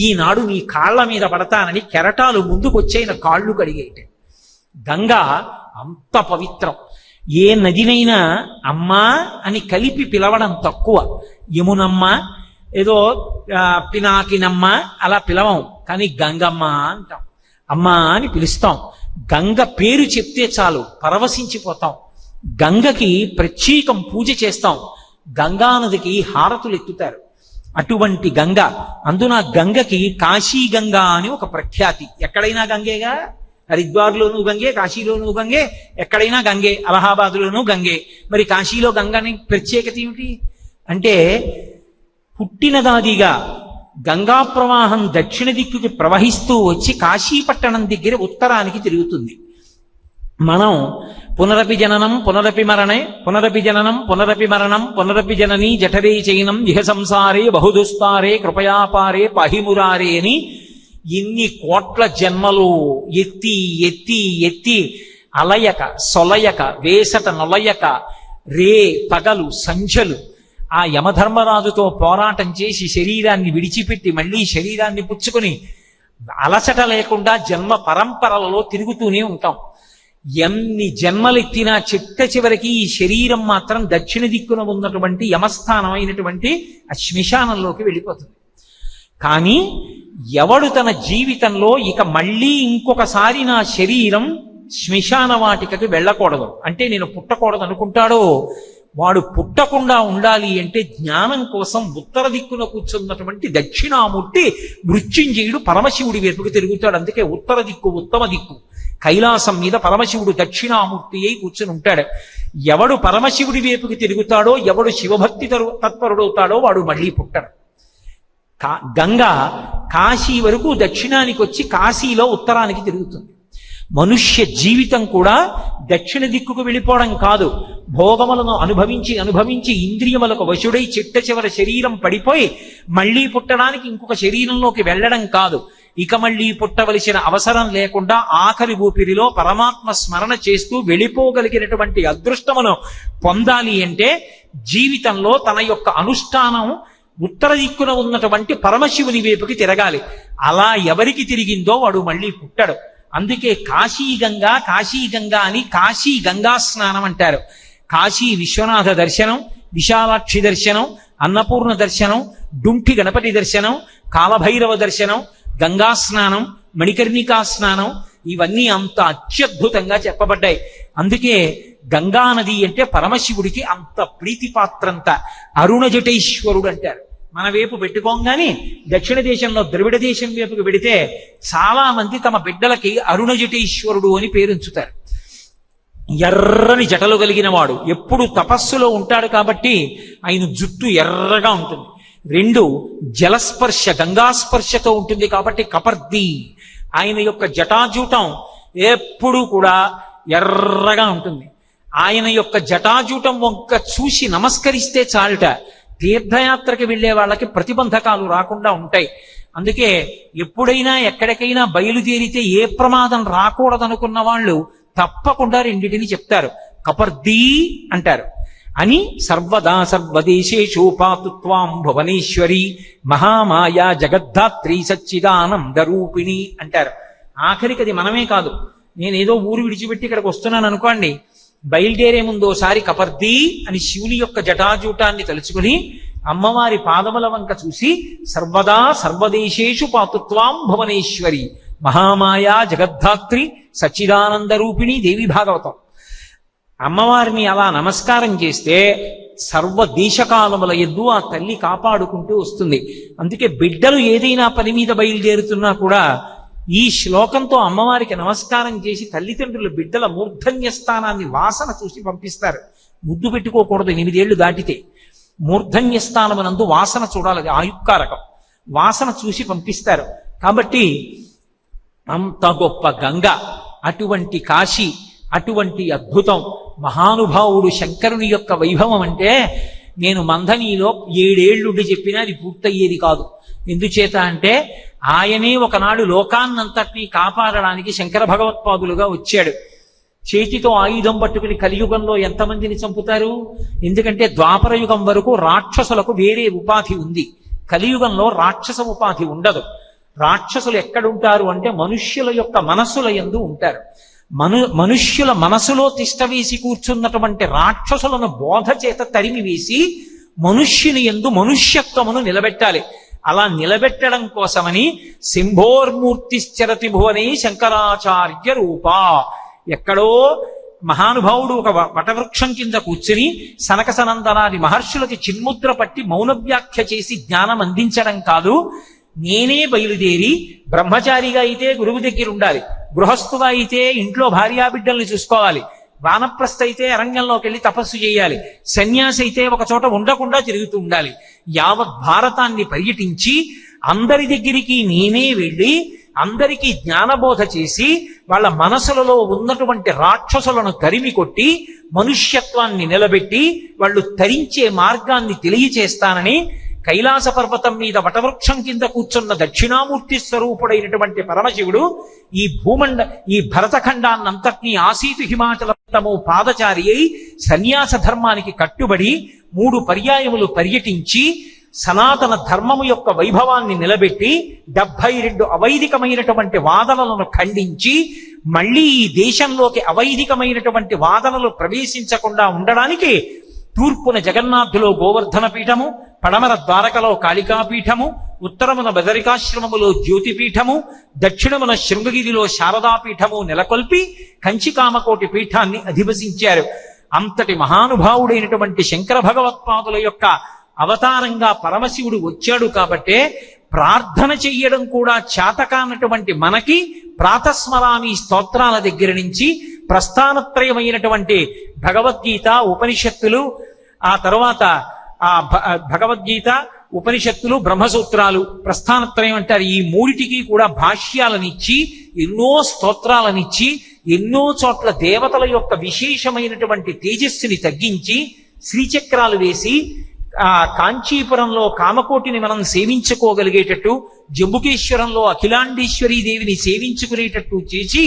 ఈనాడు నీ కాళ్ల మీద పడతానని కెరటాలు ముందుకొచ్చేన కాళ్ళు కడిగేట. గంగ అంత పవిత్రం. ఏ నదినైనా అమ్మా అని కలిపి పిలవడం తక్కువ. యమునమ్మ, ఏదో పినాకినమ్మ అలా పిలవం, కానీ గంగమ్మ అంటాం. అమ్మా అని పిలుస్తాం. గంగ పేరు చెప్తే చాలు పరవశించిపోతాం. గంగకి ప్రత్యేకం పూజ చేస్తాం. గంగానదికి హారతులు ఎత్తుతారు. అటువంటి గంగ. అందున గంగకి కాశీ గంగా అని ఒక ప్రఖ్యాతి. ఎక్కడైనా గంగేగా. హరిద్వార్లోనూ గంగే, కాశీలోనూ గంగే, ఎక్కడైనా గంగే. అలహాబాద్లోనూ గంగే. మరి కాశీలో గంగని ప్రత్యేకత ఏమిటి అంటే, పుట్టినదాదిగా గంగా ప్రవాహం దక్షిణ దిక్కుకి ప్రవహిస్తూ వచ్చి కాశీపట్టణం దగ్గర ఉత్తరానికి తిరుగుతుంది. మనం పునరపి జననం పునరపి మరణే పునరపి జననం పునరపి మరణం పునరపి జననీ జఠరే చైనం ఇహ సంసారే బహుదుస్తారే కృపయాపారే పాహిమురారే అని ఇన్ని కోట్ల జన్మలు ఎత్తి ఎత్తి ఎత్తి అలయక సొలయక వేసట నొలయక రే పగలు సంఖ్యలు ఆ యమధర్మరాజుతో పోరాటం చేసి శరీరాన్ని విడిచిపెట్టి మళ్ళీ శరీరాన్ని పుచ్చుకొని అలసట లేకుండా జన్మ పరంపరలలో తిరుగుతూనే ఉంటాం. ఎన్ని జన్మలెత్తినా చిట్ట చివరికి ఈ శరీరం మాత్రం దక్షిణ దిక్కున ఉన్నటువంటి యమస్థానం అయినటువంటి ఆ శ్మశానంలోకి వెళ్ళిపోతుంది. కానీ ఎవడు తన జీవితంలో ఇక మళ్ళీ ఇంకొకసారి నా శరీరం శ్మశాన వాటికకి వెళ్ళకూడదు అంటే నేను పుట్టకూడదు అనుకుంటాడో వాడు పుట్టకుండా ఉండాలి అంటే జ్ఞానం కోసం ఉత్తర దిక్కున కూర్చున్నటువంటి దక్షిణామూర్తి మృత్యుంజయుడు పరమశివుడి వైపుకి తిరుగుతాడు. అందుకే ఉత్తర దిక్కు ఉత్తమ దిక్కు. కైలాసం మీద పరమశివుడు దక్షిణామూర్తి అయి కూర్చుని ఉంటాడు. ఎవడు పరమశివుడి వైపుకి తిరుగుతాడో ఎవడు శివభక్తి తత్పరుడవుతాడో వాడు మళ్ళీ పుట్టడు. గంగా కాశీ వరకు దక్షిణానికి వచ్చి కాశీలో ఉత్తరానికి తిరుగుతుంది. మనుష్య జీవితం కూడా దక్షిణ దిక్కుకు వెళ్ళిపోవడం కాదు, భోగములను అనుభవించి అనుభవించి ఇంద్రియములకు వశుడై చిట్ట చివరి శరీరం పడిపోయి మళ్ళీ పుట్టడానికి ఇంకొక శరీరంలోకి వెళ్ళడం కాదు. ఇక మళ్ళీ పుట్టవలసిన అవసరం లేకుండా ఆఖరి ఊపిరిలో పరమాత్మ స్మరణ చేస్తూ వెళ్ళిపోగలిగినటువంటి అదృష్టమును పొందాలి అంటే జీవితంలో తన యొక్క అనుష్ఠానం ఉత్తర దిక్కున ఉన్నటువంటి పరమశివుని వైపుకి తిరగాలి. అలా ఎవరికి తిరిగిందో వాడు మళ్ళీ పుట్టడు. అందుకే కాశీగంగా అని కాశీ గంగా స్నానం అంటారు. కాశీ విశ్వనాథ దర్శనం, విశాలాక్షి దర్శనం, అన్నపూర్ణ దర్శనం, డుంఠి గణపతి దర్శనం, కాలభైరవ దర్శనం, గంగా స్నానం, మణికర్ణికా స్నానం ఇవన్నీ అంత అత్యద్భుతంగా చెప్పబడ్డాయి. అందుకే గంగా నది అంటే పరమశివుడికి అంత ప్రీతిపాత్రంత. అరుణజటేశ్వరుడు అంటారు. మన వైపు పెట్టుకోగానే దక్షిణ దేశంలో ద్రవిడ దేశం వైపుకి పెడితే చాలా మంది తమ బిడ్డలకి అరుణజటేశ్వరుడు అని పేరుంచుతారు. ఎర్రని జటలు కలిగిన వాడు, ఎప్పుడు తపస్సులో ఉంటాడు కాబట్టి ఆయన జుట్టు ఎర్రగా ఉంటుంది. 2 జలస్పర్శ గంగాస్పర్శతో ఉంటుంది కాబట్టి కపర్ది. ఆయన యొక్క జటాజూటం ఎప్పుడు కూడా ఎర్రగా ఉంటుంది. ఆయన యొక్క జటాజూటం వంక చూసి నమస్కరిస్తే చాలుట తీర్థయాత్రకి వెళ్లే వాళ్ళకి ప్రతిబంధకాలు రాకుండా ఉంటాయి. అందుకే ఎప్పుడైనా ఎక్కడికైనా బయలుదేరితే ఏ ప్రమాదం రాకూడదనుకున్న వాళ్ళు తప్పకుండా రెండిటిని చెప్తారు. కపర్దీ అంటారు అని సర్వదా సర్వదేశేషు పాతుత్వాం భువనేశ్వరి మహామాయా జగద్ధాత్రి సచ్చిదానంద రూపిణి అంటారు. ఆఖరికి అది మనమే కాదు, నేనేదో ఊరు విడిచిపెట్టి ఇక్కడికి వస్తున్నాను అనుకోండి, బయలుదేరే ముందు ఓసారి కపర్దీ అని శివుని యొక్క జటాజూటాన్ని తలుచుకుని అమ్మవారి పాదముల వంక చూసి సర్వదా సర్వదేశేషు పాతుత్వాం భువనేశ్వరి మహామాయా జగద్ధాత్రి సచ్చిదానంద రూపిణి దేవి భాగవతం. అమ్మవారిని అలా నమస్కారం చేస్తే సర్వదేశకాలముల యందు ఆ తల్లి కాపాడుకుంటూ వస్తుంది. అందుకే బిడ్డలు ఏదైనా పని మీద బయలుదేరుతున్నా కూడా ఈ శ్లోకంతో అమ్మవారికి నమస్కారం చేసి తల్లిదండ్రులు బిడ్డల మూర్ధన్య స్థానాన్ని వాసన చూసి పంపిస్తారు. ముద్దు పెట్టుకోకూడదు 8 ఏళ్లు దాటితే. మూర్ధన్య స్థానమునందు వాసన చూడాలి, ఆయుక్కారకం. వాసన చూసి పంపిస్తారు. కాబట్టి అంత గొప్ప గంగ, అటువంటి కాశీ, అటువంటి అద్భుతం, మహానుభావుడు శంకరుని యొక్క వైభవం అంటే నేను మంథనీలో 7 ఏళ్లుండి చెప్పినా అది పూర్తయ్యేది కాదు. ఎందుచేత అంటే ఆయనే ఒకనాడు లోకాన్నంతటినీ కాపాడడానికి శంకర భగవత్పాదులుగా వచ్చాడు. చేతితో ఆయుధం పట్టుకుని కలియుగంలో ఎంతమందిని చంపుతారు? ఎందుకంటే ద్వాపర యుగం వరకు రాక్షసులకు వేరే ఉపాధి ఉంది, కలియుగంలో రాక్షస ఉపాధి ఉండదు. రాక్షసులు ఎక్కడుంటారు అంటే మనుష్యుల యొక్క మనస్సుల యందు ఉంటారు. మనుష్యుల మనసులో తిష్టవేసి కూర్చున్నటువంటి రాక్షసులను బోధ చేత తరిమి వేసి మనుష్యుని యందు మనుష్యత్వమును నిలబెట్టాలి. అలా నిలబెట్టడం కోసమని సింహోర్మూర్తిశ్చరతి భువనే శంకరాచార్య రూప. ఎక్కడో మహానుభావుడు ఒక వటవృక్షం కింద కూర్చుని సనక సనందనాది మహర్షులకి చిన్ముద్ర పట్టి మౌన వ్యాఖ్య చేసి జ్ఞానం అందించడం కాదు, నేనే బయలుదేరి బ్రహ్మచారిగా అయితే గురువు దగ్గర ఉండాలి, గృహస్థుగా అయితే ఇంట్లో భార్యాబిడ్డల్ని చూసుకోవాలి, వానప్రస్థ అయితే అరణ్యంలోకి వెళ్ళి తపస్సు చేయాలి, సన్యాసి అయితే ఒక చోట ఉండకుండా తిరుగుతూ ఉండాలి. యావత్ భారతాన్ని పర్యటించి అందరి దగ్గరికి నేనే వెళ్ళి అందరికీ జ్ఞానబోధ చేసి వాళ్ళ మనసులలో ఉన్నటువంటి రాక్షసులను తరిమి కొట్టి మనుష్యత్వాన్ని నిలబెట్టి వాళ్ళు తరించే మార్గాన్ని తెలియచేస్తానని కైలాస పర్వతం మీద వటవృక్షం కింద కూర్చున్న దక్షిణామూర్తి స్వరూపుడైనటువంటి పరమశివుడు ఈ భరతఖండాన్నంతటినీ ఆసీతు హిమాచలము పాదచారి అయి సన్యాస ధర్మానికి కట్టుబడి 3 పర్యాయములు పర్యటించి సనాతన ధర్మము యొక్క వైభవాన్ని నిలబెట్టి 72 అవైదికమైనటువంటి వాదనలను ఖండించి మళ్ళీ ఈ దేశంలోకి అవైదికమైనటువంటి వాదనలు ప్రవేశించకుండా ఉండడానికి తూర్పున జగన్నాథులో గోవర్ధన పీఠము, పడమర ద్వారకలో కాళికాపీఠము, ఉత్తరమున బదరికాశ్రమములో జ్యోతిపీఠము, దక్షిణమున శృంగగిరిలో శారదాపీఠము నెలకొల్పి కంచికామకోటి పీఠాన్ని అధివసించారు. అంతటి మహానుభావుడైనటువంటి శంకర భగవత్పాదుల యొక్క అవతారంగా పరమశివుడు వచ్చాడు కాబట్టే ప్రార్థన చెయ్యడం కూడా చేతకానటువంటి మనకి ప్రాతస్మరామి స్తోత్రాల దగ్గర నుంచి ప్రస్థానత్రయమైనటువంటి భగవద్గీత, ఉపనిషత్తులు, ఆ తర్వాత భగవద్గీత, ఉపనిషత్తులు, బ్రహ్మసూత్రాలు, ప్రస్థానత్రయం అంటారు. ఈ 3టికి కూడా భాష్యాలనిచ్చి ఎన్నో స్తోత్రాలనిచ్చి ఎన్నో చోట్ల దేవతల యొక్క విశేషమైనటువంటి తేజస్సుని తగ్గించి శ్రీచక్రాలు వేసి కాంచీపురంలో కామకోటిని మనం సేవించుకోగలిగేటట్టు, జంబుకేశ్వరంలో అఖిలాండేశ్వరీ దేవిని సేవించుకునేటట్టు చేసి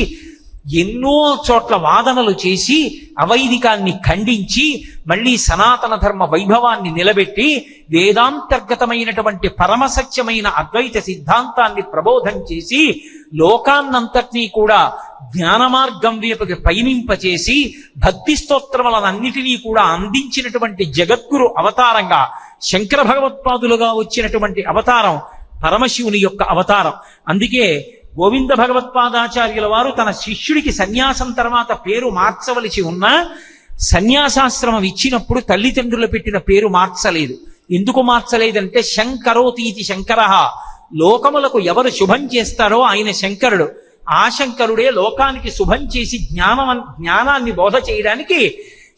ఎన్నో చోట్ల వాదనలు చేసి అవైదికాన్ని ఖండించి మళ్ళీ సనాతన ధర్మ వైభవాన్ని నిలబెట్టి వేదాంతర్గతమైనటువంటి పరమసత్యమైన అద్వైత సిద్ధాంతాన్ని ప్రబోధం చేసి లోకాన్నంతటినీ కూడా జ్ఞాన మార్గం వైపుకి పయనింపచేసి భక్తి స్తోత్రములనన్నిటినీ కూడా అందించినటువంటి జగద్గురు అవతారంగా శంకర భగవత్పాదులుగా వచ్చినటువంటి అవతారం పరమశివుని యొక్క అవతారం. అందుకే గోవింద భగవత్పాదాచార్యుల వారు తన శిష్యుడికి సన్యాసం తర్వాత పేరు మార్చవలసి ఉన్నా సన్యాసాశ్రమం ఇచ్చినప్పుడు తల్లిదండ్రులు పెట్టిన పేరు మార్చలేదు. ఎందుకు మార్చలేదంటే శంకరోతీతి శంకరః, లోకములకు ఎవరు శుభం చేస్తారో ఆయన శంకరుడు. ఆ శంకరుడే లోకానికి శుభం చేసి జ్ఞానాన్ని బోధ చేయడానికి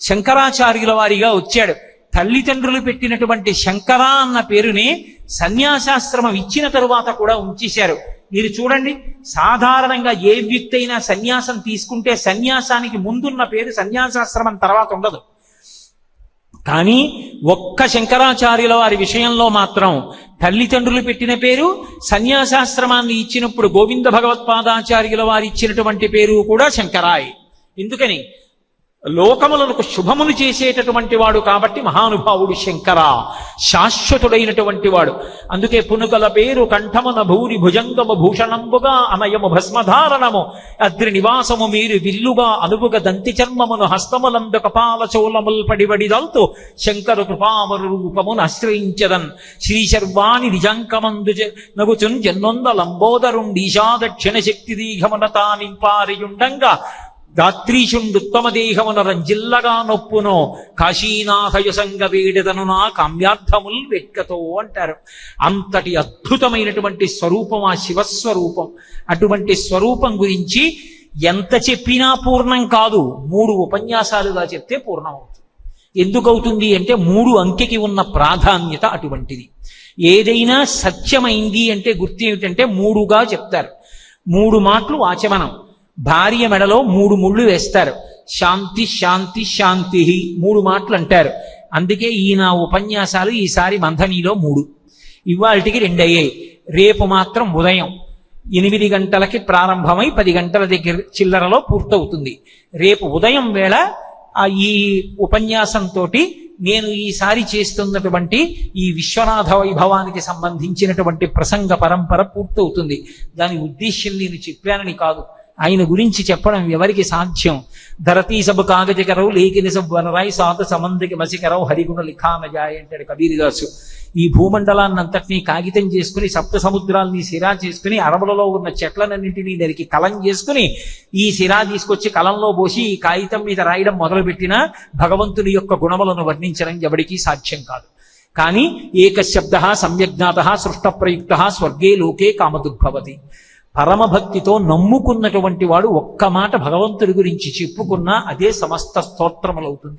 శంకరాచార్యుల వారిగా వచ్చాడు. తల్లిదండ్రులు పెట్టినటువంటి శంకర అన్న పేరుని సన్యాసాశ్రమం ఇచ్చిన తరువాత కూడా ఉంచేశారు. మీరు చూడండి, సాధారణంగా ఏ వ్యక్తి అయినా సన్యాసం తీసుకుంటే సన్యాసానికి ముందున్న పేరు సన్యాసాశ్రమం తర్వాత ఉండదు. కానీ ఒక్క శంకరాచార్యుల వారి విషయంలో మాత్రం తల్లిదండ్రులు పెట్టిన పేరు, సన్యాసాశ్రమాన్ని ఇచ్చినప్పుడు గోవింద భగవత్పాదాచార్యుల వారు ఇచ్చినటువంటి పేరు కూడా శంకరాయ్. ఎందుకని? లోకములకు శుభమును చేసేటటువంటి వాడు కాబట్టి మహానుభావుడు శంకర, శాశ్వతుడైనటువంటి వాడు. అందుకే పునుకల పేరు కంఠమున భూరి భుజంగము భూషణంబుగా అనయము భస్మధారణము అద్రి నివాసము మీరు విల్లుగా అనువుగ దంతి చర్మమును హస్తములందు కపాల చోళముల్ పడిబడిదల్తు శంకరు కృపామరు రూపమును ఆశ్రయించదన్ శ్రీశర్వాణి నిజంకమందు నగుచున్ జన్నొంద లంబోదరుండీశా దక్షిణ శక్తి దీఘమున తానింపారియుండంగా దాత్రీషుండుత్తమ దేహమున రంజిల్లగా నొప్పునో కాశీనాథయుసంగ వేడెదను నా కామ్యార్థముల్ వెట్కతో అంటారు. అంతటి అద్భుతమైనటువంటి స్వరూపం ఆ శివస్వరూపం. అటువంటి స్వరూపం గురించి ఎంత చెప్పినా పూర్ణం కాదు. 3 ఉపన్యాసాలుగా చెప్తే పూర్ణం అవుతుంది. ఎందుకవుతుంది అంటే 3 అంకెకి ఉన్న ప్రాధాన్యత అటువంటిది. ఏదైనా సత్యమైంది అంటే గుర్తు ఏమిటంటే 3గా చెప్తారు. 3 మాటలు ఆచమనం. భార్య మెడలో 3 ముళ్ళు వేస్తారు. శాంతి శాంతి శాంతి 3 మాటలు అంటారు. అందుకే ఈయన ఉపన్యాసాలు ఈసారి మంథనీలో 3, ఇవాళకి 2 అయ్యాయి. రేపు మాత్రం ఉదయం 8 గంటలకి ప్రారంభమై 10 గంటల దగ్గర చిల్లరలో పూర్తవుతుంది. రేపు ఉదయం వేళ ఈ ఉపన్యాసంతో నేను ఈసారి చేస్తున్నటువంటి ఈ విశ్వనాథ వైభవానికి సంబంధించినటువంటి ప్రసంగ పరంపర పూర్తవుతుంది. దాని ఉద్దేశ్యం నేను చెప్పానని కాదు, ఆయన గురించి చెప్పడం ఎవరికి సాధ్యం. ధరతీ సబ్ కాగజకరవు లేకిని సబ్ వనరాయి సాత సమందికి మసికరవు హరిగుణ లిఖానజాయ్ అంటాడు కబీరదాసు. ఈ భూమండలాన్నంతటినీ కాగితం చేసుకుని సప్త సముద్రాల్ని సిరా చేసుకుని అరబులలో ఉన్న చెట్లనన్నింటినీ దానికి కలం చేసుకుని ఈ సిరా తీసుకొచ్చి కలంలో పోసి ఈ కాగితం మీద రాయడం మొదలుపెట్టినా భగవంతుని యొక్క గుణములను వర్ణించడం ఎవరికీ సాధ్యం కాదు. కానీ ఏకశబ్ద సమ్యజ్ఞాత సృష్ట ప్రయుక్త స్వర్గే లోకే కామదుద్భవతి. పరమభక్తితో నమ్ముకున్నటువంటి వాడు ఒక్క మాట భగవంతుడి గురించి చెప్పుకున్నా అదే సమస్త స్తోత్రములవుతుంది.